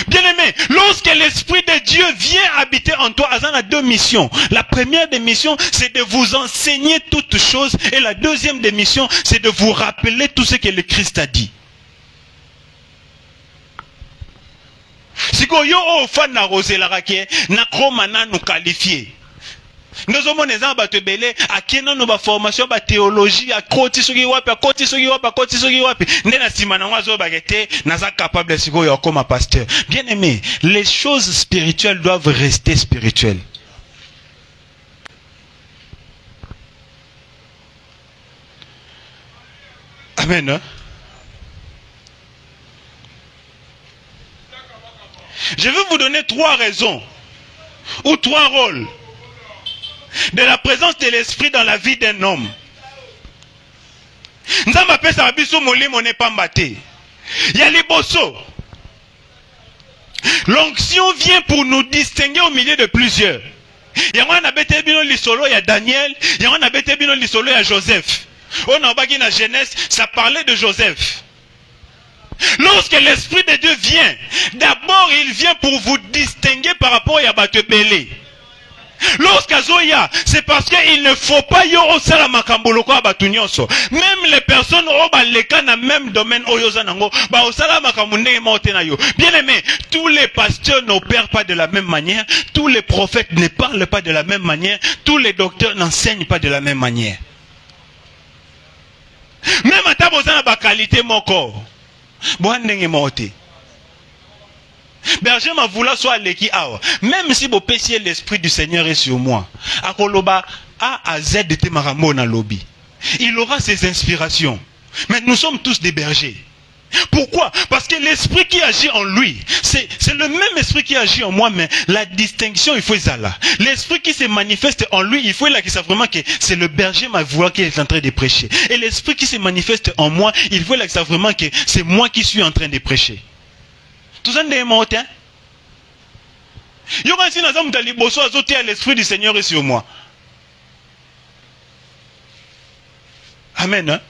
Bien-aimé, lorsque l'Esprit de Dieu vient habiter en toi, Azan a deux missions. La première des missions, c'est de vous enseigner toutes choses. Et la deuxième des missions, c'est de vous rappeler tout ce que le Christ a dit. Si vous avez fan na rosé la raquette, na kromana nous qualifier. Nous avons des gens qui belé à qui nous ba formation ba théologie à côté soki wapi à côté soki wapi à côté soki wapi. Nena simana wazo bagete naza capable de siko yo comme pasteur. Bien aimé, les choses spirituelles doivent rester spirituelles. Amen. Hein? Je vais vous donner trois raisons ou trois rôles de la présence de l'Esprit dans la vie d'un homme. Nzamba pesa abiso molimo ne pambate. Ya liboso. L'onction vient pour nous distinguer au milieu de plusieurs. Yango na bete bino lisolo ya Daniel, yango na bete bino lisolo ya Joseph. On a bagi na Genèse, ça parlait de Joseph. Lorsque l'Esprit de Dieu vient, d'abord il vient pour vous distinguer par rapport à Batebele. Lorsqu'Azoya, c'est parce qu'il ne faut pas yo osala makamboloko a batunyonso. Même les personnes au baleka na même domaine oyozanango, ba osala makamundenge maotena yo. Bien aimé, tous les pasteurs n'opèrent pas de la même manière, tous les prophètes ne parlent pas de la même manière, tous les docteurs n'enseignent pas de la même manière. Même à ta bozana ba qualité moko. Berger m'a voulu soit l'équipe. Même si vous pessiez l'Esprit du Seigneur est sur moi, Akoloba A à Z de Temaramo na lobby. Il aura ses inspirations. Mais nous sommes tous des bergers. Pourquoi? Parce que l'esprit qui agit en lui, c'est le même esprit qui agit en moi, mais la distinction, il faut ça là. L'esprit qui se manifeste en lui, il faut là qu'il sache vraiment que c'est le berger ma voix qui est en train de prêcher. Et l'esprit qui se manifeste en moi, il faut là qu'il sache vraiment que c'est moi qui suis en train de prêcher. Tout ça n'est pas Yo quand si nazam tali boso azote à l'esprit du Seigneur est sur moi. Amen. Hein?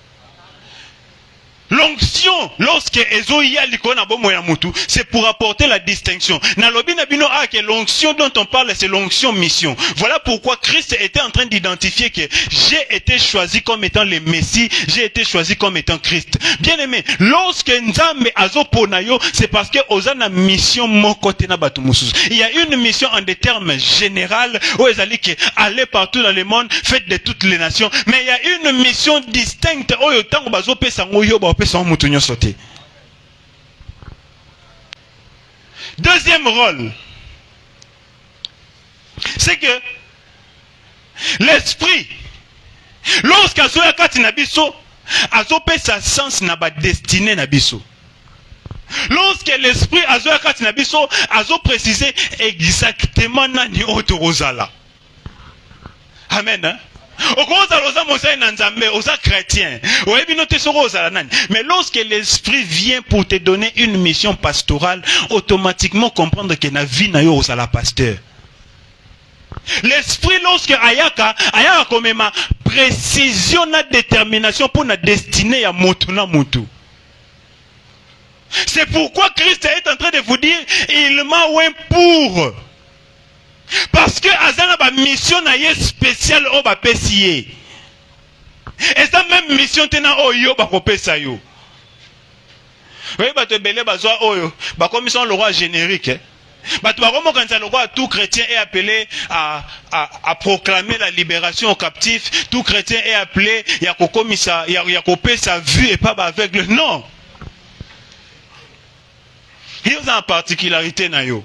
L'onction, lorsque Ezoïa likona bomo ya mutu, c'est pour apporter la distinction. Na lobi na bino a que l'onction dont on parle, c'est l'onction mission. Voilà pourquoi Christ était en train d'identifier que j'ai été choisi comme étant le Messie, j'ai été choisi comme étant Christ. Bien aimé, lorsque Nzambe azoponayo, c'est parce que ozana mission moko te na batu mususu. Il y a une mission en des termes généraux, où ezali que aller partout dans le monde, faites de toutes les nations, mais il y a une mission distincte oyo tango bazopesa ngoyo ba deuxième rôle, c'est que l'esprit, lorsqu'azo ya kati na biso, azo pesa sens na ba destinée na biso. Lorsque l'esprit azo ya kati na biso, azo préciser exactement nani otorozala. Amen. Hein? Chrétien. Mais lorsque l'esprit vient pour te donner une mission pastorale, automatiquement comprendre que na vie na yo la pasteur. L'esprit lorsque ayaka comme ma précision na détermination pour na destinée à motu na motu. C'est pourquoi Christ est en train de vous dire, il m'a oint pour. Parce que azana ba mission na ye spécial o ba pesiye. Et ça même mission tena oyo ba kopesa yo. Oui, ba te belé bazwa oyo, ba commission le roi générique. Ba tu ba komo kanza le roi tout chrétien est appelé à proclamer la libération aux captifs, tout chrétien est appelé ya kokomisa ya kopesa vue et pas ba aveugle. Non. Il y a une particularité na yo.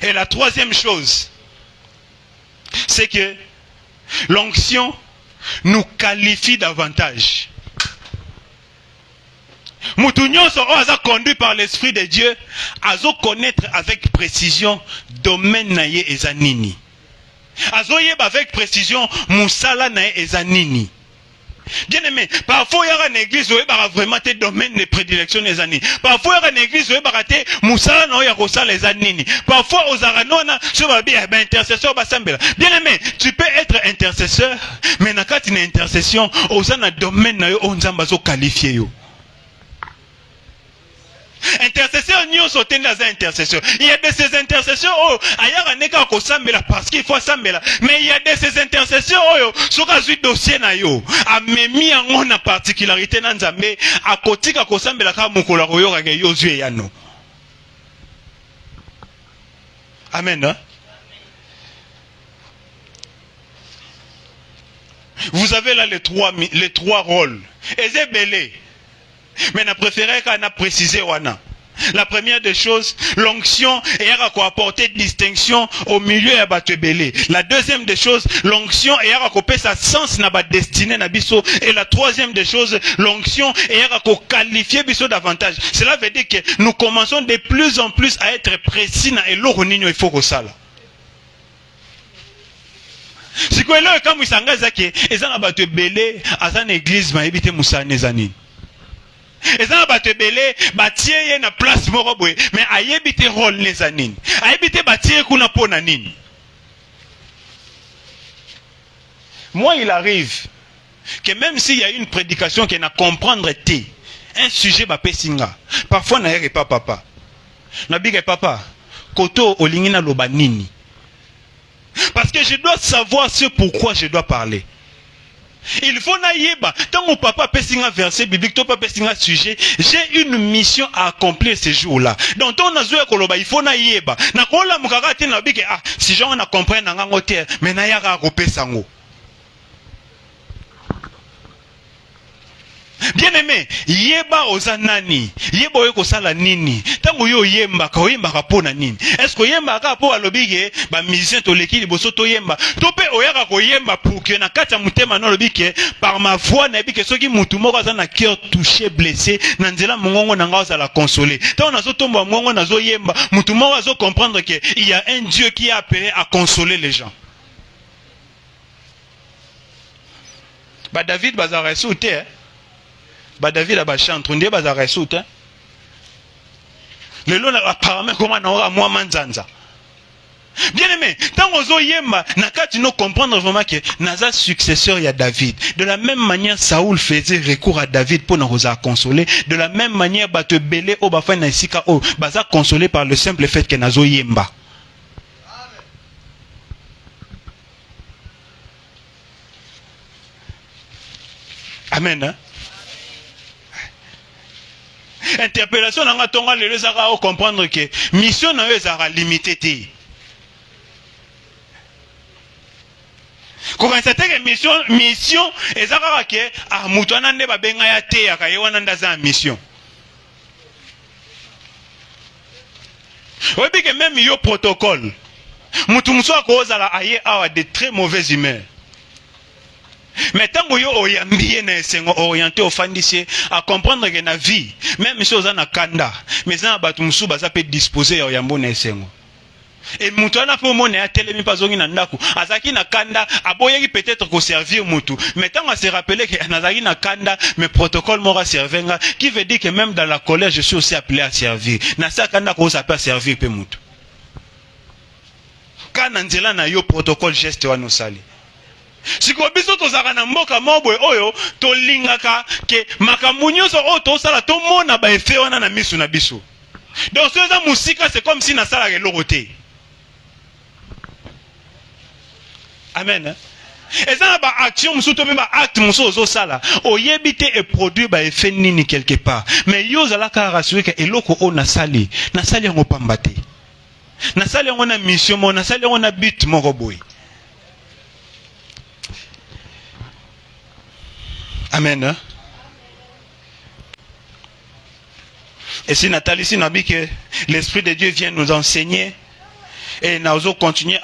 Et la troisième chose, c'est que l'onction nous qualifie davantage. Moutounion sont conduit par l'Esprit de Dieu à connaître avec précision domaine naye ezanini. Azo yeba avec précision musala naye ezanini. Bien aimé, parfois il y a une église où il y a vraiment des domaines de prédilection des années. Parfois il y a une église où il y a Moussala no ya kosa les années. Parfois aux aranona sur ma bien intercesseur basambela. Bien aimé, tu peux être intercesseur, mais na kati na intercession aux ana domaine na yo onzamba zo qualifié yo. Intercesseur n'y sont dans intercesseur. Il y a de ces intercesseurs oh ailleurs neka ko sambela parce qu'il faut sambela. Mais il y a de ces intercesseurs oh soka zui dossier na yo a memi en na particularité na nzambe a kotika ko sambela ka mukolo ko yo ka yo zui yano. Amen. Hein? Vous avez là les trois rôles. Ezebele. Mais on a préféré qu'on a précisé wana. La première des choses, l'onction est à apporter distinction au milieu de batebele. La deuxième des choses, l'onction est à couper sa sens na ba destinée na biso. Et la troisième des choses, l'onction est à qualifier biso davantage. Cela veut dire que nous commençons de plus en plus à être précis na eloko nini il faut que ça là. Si quoi là quand musanga zaki, ezana batebele azan église ma ebite musane zani. Et ça va te belé, bâtir na place moroboué, mais ayébite rôle les anines. Ayébite bâtir qu'on a pour nanine. Moi, il arrive que même s'il y a une prédication qui n'a comprendre un sujet va pessinga. Parfois, n'a pas papa. N'a big papa. Koto olingina lobanini. Parce que je dois savoir ce pourquoi je dois parler. Il faut naïba. Tant mon papa pessinga verset biblique, ton papa pessinga sujet, j'ai une mission à accomplir ce jour-là. Donc ton nazoya koloba, il faut naïba. Na kola mukaka te na bike ah, si gens na comprendre na ngote, mais na yaka kopé sango. Bien aimé, yeba ozanani, yeba oyeko sala nini. Tango yo yemba ka pona nini. Est-ce que yemba ka po alobike ba musicien to leki liboso to yemba. To pe oyaka ko yemba pour que na kata mutema no lobike par ma voix na bike soki mutu moko azana cœur touché blessé na nzela mongongo na ngao za la consoler. Tango nazo tomba mongongo nazo yemba, mutu moko azo comprendre que il y a un Dieu qui est appelé à consoler les gens. Ba David bazara sauté hein. Ba David a ba chantre, on dit ba za ressoute hein. Le long apparemment comment on aura moi manzanza. Bien aimé, tant qu'on yemba, nakati no comprendre vraiment que Naza successeur y a David. De la même manière, Saoul faisait recours à David pour nous consoler. De la même manière, te belé au bafa na isika o baza consolé par le simple fait que Nazo yemba. Amen. Hein? Interpellation n'a pas le zara au comprendre que mission n'a pas limitée. Quand on s'attend que mission est zara que ah mutuana ne ba benga ya te ya kayewana ndaza mission. Oui que même yo protocole. Mutu muso ko zala aye awa de très mauvaise humeur. Mais tant que vous êtes orienté au fandicier à comprendre que la vie, même si vous avez un kanda, mais vous avez disposer à yambo nesengo. Et mutana pour mon à télémi pas zongi nandaku. Azaki na kanda, aboyeki peut-être qu'on servir mutu. Mais tant on se rappeler que nazaki na kanda, mes protocoles m'aura servenga, qui veut dire que même dans la colère, je suis aussi appelé à servir. Nasa kanda qu'on s'appelle servir pe mutu. Quand nanzela na yo protocole geste wa no sali. Si ko biso tozaka na mboka mobwe oyo tolingaka ke makambo nyonso oyo tosala tomona ba effet wana na misu na biso. Donc ça musika c'est comme si nasala eloko te. Amen. Et ça ba action musu to ba acte musu ozo sala oyebite et produit ba effet nini quelque part. Mais yo zala ka rassurer que eloko o nasali ngo pambate. Nasali ngo na mission mo nasali ngo na but moko boy. Amen. Et si Nathalie, si Nabi, que l'Esprit de Dieu vient nous enseigner, et nous allons continuer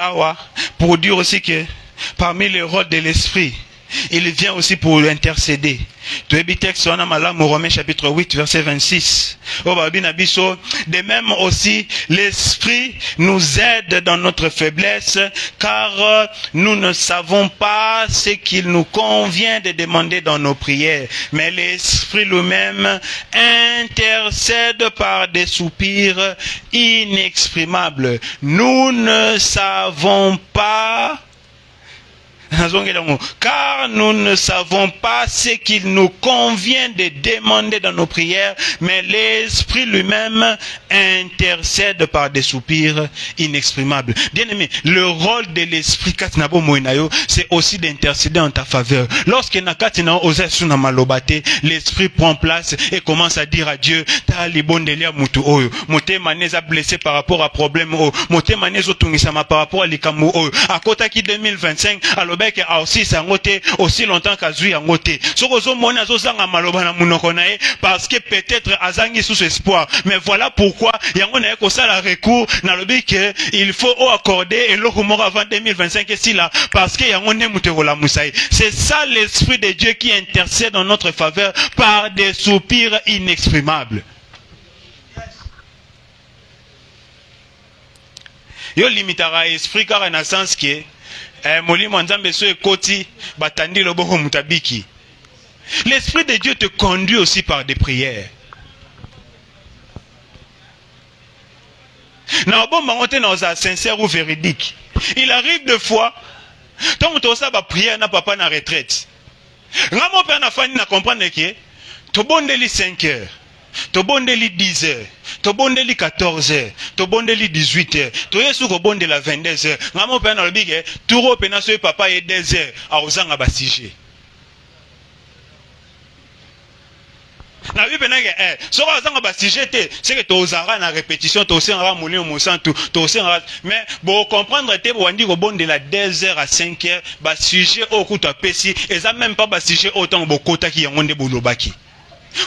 pour dire aussi que parmi les rôles de l'Esprit, il vient aussi pour intercéder. Romains chapitre 8, verset 26. De même aussi, l'Esprit nous aide dans notre faiblesse, car nous ne savons pas ce qu'il nous convient de demander dans nos prières. Mais l'Esprit lui-même intercède par des soupirs inexprimables. Nous ne savons pas, car nous ne savons pas ce qu'il nous convient de demander dans nos prières, mais l'Esprit lui-même intercède par des soupirs inexprimables. Bien-aimé, le rôle de l'Esprit, c'est aussi d'intercéder en ta faveur. Lorsque l'Esprit prend place et commence à dire à Dieu, blessé par rapport à problème, par rapport à l'ikamu, à côté qui 2025, alors aussi sangote aussi longtemps qu'azui angote sokozo mona zozanga maloba na munoko nae parce que peut-être azangi sous espoir, mais voilà pourquoi yango na ko sala recours na lobi que il faut accorder et le mort avant 2025 et si là parce que yango ne muterola musaï. C'est ça l'Esprit de Dieu qui intercède en notre faveur par des soupirs inexprimables. Yo limitara esprit car en sens que l'Esprit de Dieu te conduit aussi par des prières. Sincère ou véridique. Il arrive de fois, tant que tu as prière, n'a pas na retraite. Ramo père na fani na comprendre que tu bondeli 5 heures. To bondeli 10 heures, to bondeli 14 heures, to bondeli 18 heures, to yesu ko bondela 22 heures. Ngamo pena lobige, turo pena so papa e 2 heures a ozanga basije. Na bi pena ke so ka ozanga basije te, c'est que to ozanga na répétition, to osanga moli mo santu, to osanga mais bo comprendre te bo wandi ko bondela 2 heures à 5 heures, basije o kuta pesi, eza même pas basije autant bo kota ki yango nde bolobaki.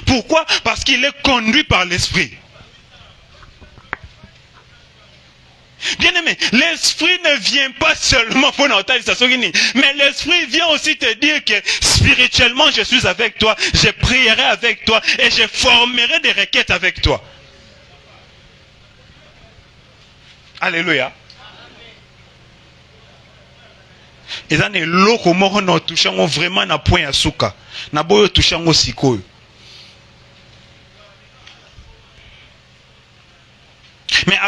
Pourquoi? Parce qu'il est conduit par l'Esprit. Bien aimé, l'Esprit ne vient pas seulement pour notre mais l'Esprit vient aussi te dire que spirituellement je suis avec toi, je prierai avec toi et je formerai des requêtes avec toi. Alléluia. Et ça n'est l'eau qu'on touche vraiment na point à souka. Na boyo touche sikoyo.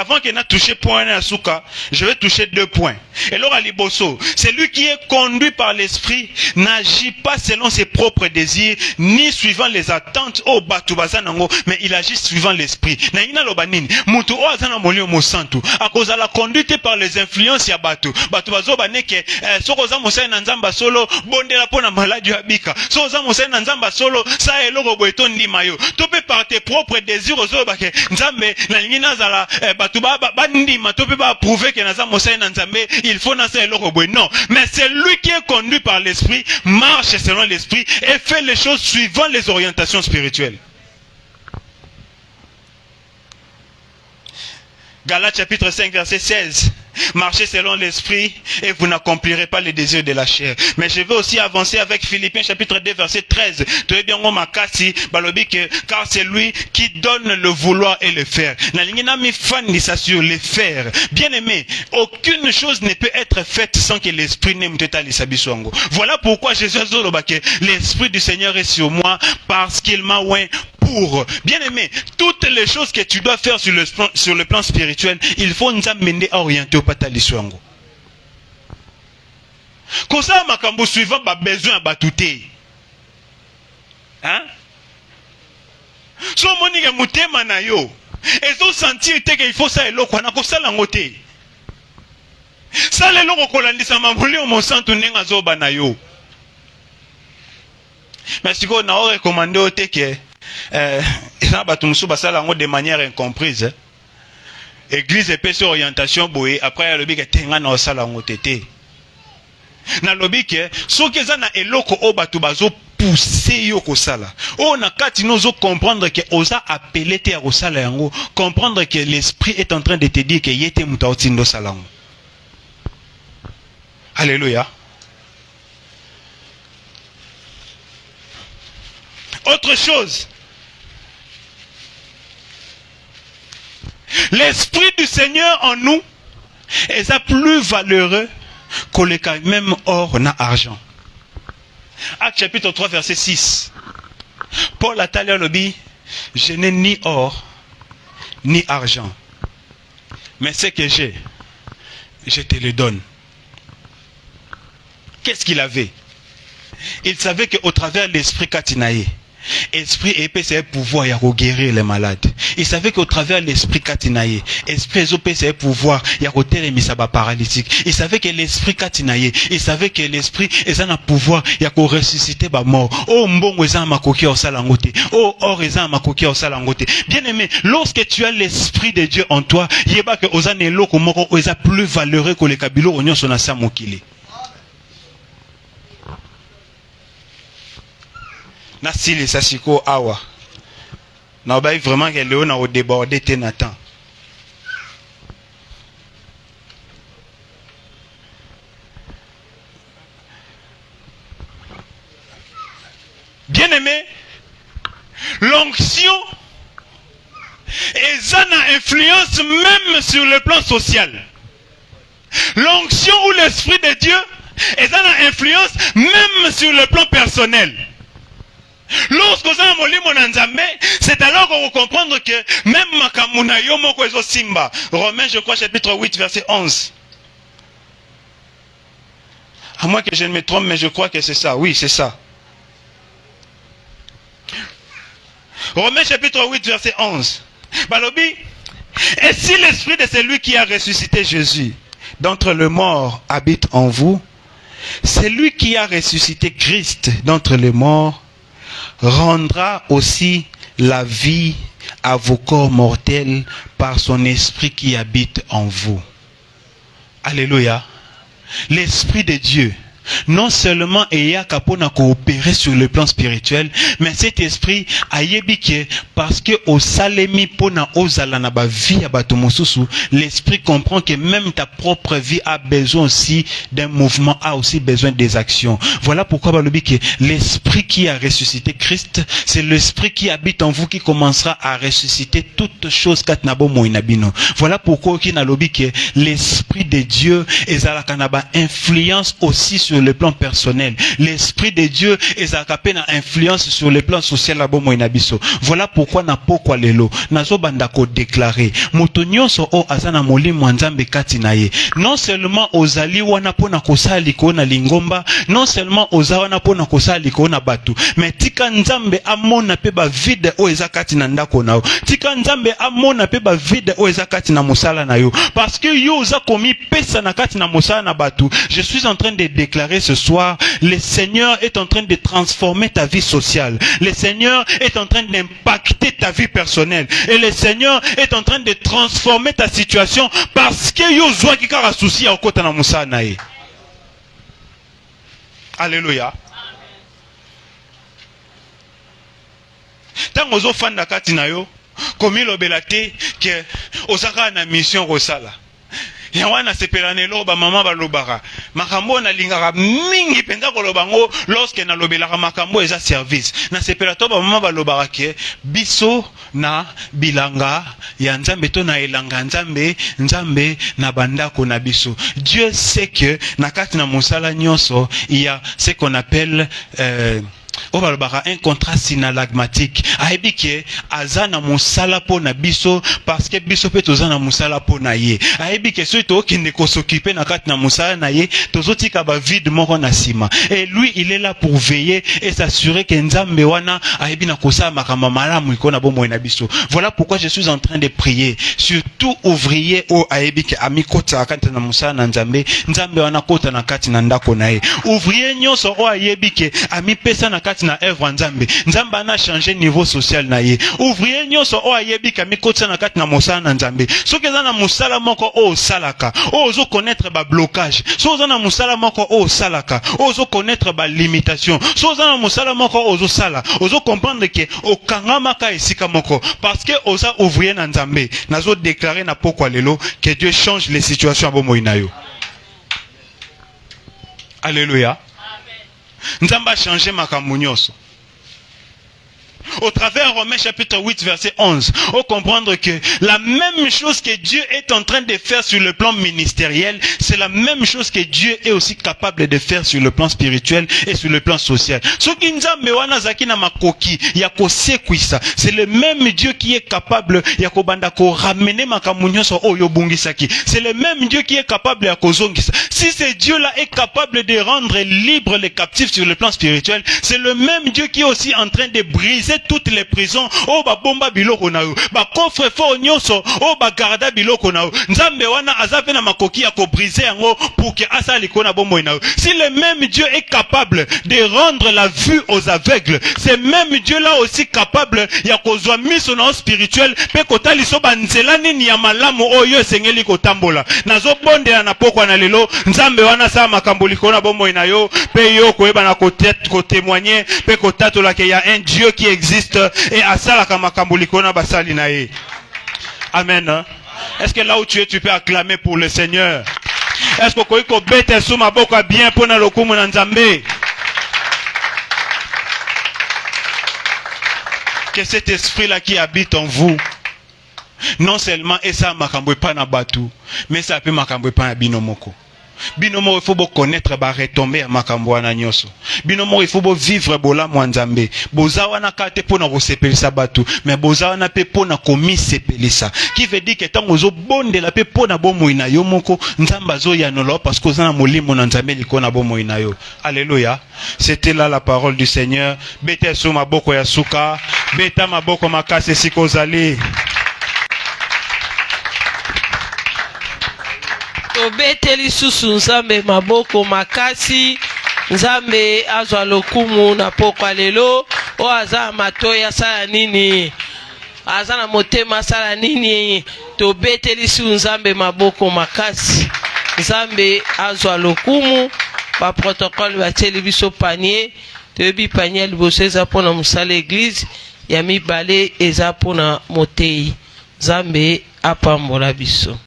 avant qu'il n'ait touché point à Souka, je vais toucher 2 points. Et là, Aliboso, celui qui est conduit par l'esprit n'agit pas selon ses propres désirs, ni suivant les attentes au Batubazanango, mais il agit suivant l'esprit. Naïna lobanini, mutu o azana molio mosantu, à cause de la conduite par les influences ya batu. Batubazo baneke, sokoza mosai nanzamba solo, bonde la pona maladie abika. Sokoza mosai nanzamba solo, sa eloko boeton di mayo. Topé par tes propres désirs, ozo bake, nzambe, na lingina zala, batuba, bandima, topé pas prouver que nazam mosai nanzambe, il faut na sa eloko boe. Non. Mais c'est lui qui est conduit par l'esprit, marche selon l'esprit, et fait les choses suivant les orientations spirituelles. Galates chapitre 5 verset 16. Marchez selon l'esprit et vous n'accomplirez pas les désirs de la chair. Mais je vais aussi avancer avec Philippiens chapitre 2 verset 13. Car c'est lui qui donne le vouloir et le faire. Sur les faire. Bien aimé, aucune chose ne peut être faite sans que l'esprit n'aime te. Voilà pourquoi Jésus a dit que l'esprit du Seigneur est sur moi parce qu'il m'a oint pour. Bien aimé, toutes les choses que tu dois faire sur le plan spirituel, il faut nous amener à orienter au pataliswango. Comme ça, makambo suivant a besoin de batouter. Hein? So monique mutema na yo. Et so sentir qu'il faut ça et l'eau qu'on a comme ça l'angoté. Ça les loko kolandisa mamuli au monsantu nenga zoba na yo. Mais si on a recommandé au teke de manière incomprise. Église épée sur orientation boé après le bique tenga na osala ngotete. Na lobike so keza na eloko o batu bazo pousser yo kosala. O na kati nozo comprendre que osa appeler te a kosala yango, comprendre que l'esprit est en train de te dire que yete muta otindo salango. Alléluia. Autre chose. L'esprit du Seigneur en nous est plus valeureux que le même or n'a argent. Acte chapitre 3 verset 6. Paul a talé le dit, je n'ai ni or ni argent, mais ce que j'ai, je te le donne. Qu'est-ce qu'il avait? Il savait qu'au travers de l'esprit Katinaï, esprit épée c'est pouvoir y guérir les malades. Il savait qu'au travers de l'esprit Katinaï, esprit épée c'est pouvoir y a paralytique. Il savait que l'esprit Katinaï, il savait que l'esprit est un pouvoir y a ressusciter ba mort. Oh mbongo eza makoki au salangote. Oh or eza makoki au salangote. Bien aimé, lorsque tu as l'esprit de Dieu en toi, yeba que ozane loko moko eza plus valeureux que les kabilo onyo sona sa mokili. Na sili sasiko awa. Na obai vraiment que Léon a débordé Ténatan. Bien aimé, l'onction est une influence même sur le plan social. L'onction ou l'esprit de Dieu est une influence même sur le plan personnel. Lorsque vous avez molimo na nzambe, c'est alors qu'on va comprendre que même makamuna yo moko ezo simba. Romains, je crois, chapitre 8, verset 11. À moins que je ne me trompe, mais je crois que c'est ça. Oui, c'est ça. Romains, chapitre 8, verset 11. Balobi, et si l'esprit de celui qui a ressuscité Jésus d'entre les morts habite en vous, celui qui a ressuscité Christ d'entre les morts rendra aussi la vie à vos corps mortels par son esprit qui habite en vous. Alléluia. L'esprit de Dieu, non seulement ayant capona coopérer sur le plan spirituel, mais cet esprit a yébike parce que au salemi pona ozala na ba vie abato mosusu, l'esprit comprend que même ta propre vie a besoin aussi d'un mouvement, a aussi besoin des actions. Voilà pourquoi balobi que l'esprit qui a ressuscité Christ, c'est l'esprit qui habite en vous qui commencera à ressusciter toutes choses katnabo moinabino. Voilà pourquoi qui na lobi que l'esprit de Dieu ezala kanaba influence aussi sur sur le plan personnel. L'esprit de Dieu est capé na influence sur le plan social la bomo inabiso. Voilà pourquoi na pokwa lelo nazo bandako déclarer moto nyonso o azana molimo nzambe kati na ye. Non seulement ozali wana pona kosali ko na lingomba, non seulement oza wana pona kosali ko na batu, mais tika nzambe amona pe ba vide o ezakati na ndako na yo. Tika nzambe amona pe ba vide o ezakati na musala na yo. Parce que yo oza komi pesa na kati na musala na batu. Je suis en train de déclarer ce soir, le Seigneur est en train de transformer ta vie sociale. Le Seigneur est en train d'impacter ta vie personnelle. Et le Seigneur est en train de transformer ta situation parce que yo zwa ki kara souci ya okota na musala na ye. Alléluia. Tant ozo fanda kati na yo, komi lobela te ke ozaka na mission kosala. Ya wana sepelane loba mama balobara. Makambo na lingara mingi penza kolobango lorsque na lobelaka makambo eza service. Na sepela to ba mama balobara ke biso na bilanga ya nzambe to na elanga nzambe nzambe na bandako na biso. Dieu sait que na kati na mosala nyonso il y a ce qu'on appelle un contrat synalagmatique. Aebike azana musala po na biso parce que biso pe tozana musala po na ye. Aebike so to ki ne ko s'occuper na kati na musala na ye, tozotika ba vide moko na sima. Et lui il est là pour veiller et s'assurer que nzambe wana aebi na kosala makamba malamu iko na bomoi na biso. Voilà pourquoi je suis en train de prier sur tout ouvrier o aebike amikota kati na musala na nzambe, nzambe wana kota na kati na ndako na ye. Ouvrier nyonso o aebike ami pesa na kati na œuvre nzambe nzambe ana changer niveau social na ye. Ouvrier nyonso o ayebi ka mikotsa na kati na mosala na nzambe soki eza na mosala moko o salaka o ozo connaître ba blocage, so oza na mosala moko o salaka o ozo connaître ba limitation, so oza na mosala moko ozo sala ozo comprendre que okangama ka esika moko parce que oza ouvrier na nzambe. Nazo déclarer na pokwa lelo que Dieu change les situations abo moinayo. Alléluia. Nzamba a changé makambo nyonso. Au travers Romains chapitre 8 verset 11, on comprendre que la même chose que Dieu est en train de faire sur le plan ministériel, c'est la même chose que Dieu est aussi capable de faire sur le plan spirituel et sur le plan social. C'est le même Dieu qui est capable de ramener c'est le même Dieu qui est capable de si ce Dieu-là est capable de rendre libre les captifs sur le plan spirituel, c'est le même Dieu qui est aussi en train de briser toutes les prisons. Oh ba bomba biloko na yo, ba coffre fort nyonso, oh ba garda biloko na yo. Nzambe wana azape na makoki ya ko briser yango pour que asa likona bombo na yo. Si le même Dieu est capable de rendre la vue aux aveugles, c'est même Dieu là aussi capable ya kozwa miso na spirituel pe kotali so banzela nini ya malamu oyo sengeli kotambola. Nazo bondela na pokwa na lelo, nzambe wana sa makambo likona bombo na yo, pe yo koyeba na ko témoigner, pe kotatola ke ya un Dieu qui existe et à ça la kamakambo likona basali na ye. Amen. Est-ce que là où tu es, tu peux acclamer pour le Seigneur? Est-ce que koiko bete sou maboko bien pour na lokumu na nzambe? Que cet esprit-là qui habite en vous, non seulement et ça makambo pa na batu, mais ça peut makambo pa na binomoko. Binomo il faut connaître ba retomber makambo wana nyoso. Binomo il faut vivre bola mwanzambe. Boza wana kate pona kosepelisa batu, mais boza wana pe pona komi sepelisa. Qui veut dire que tant ozo bonde la pe pona bomo ina yo moko nzamba zo ya nolo parce que za na molimo na nzambe likona bomo ina yo. Alléluia. C'était là la parole du Seigneur. Bete so maboko ya suka, beta maboko makase sikozali. Tobeteli susu nzambe maboko makasi, nzambe azwa lokumu na pokwa lelo, o aza matoya sala nini, aza na motema sala nini, tobeteli susu nzambe maboko makasi, nzambe azwa lokumu, ba protocole bateli biso panier, toyebi panier liboso eza pona musala église, ya mibale eza pona motei, nzambe apambola biso.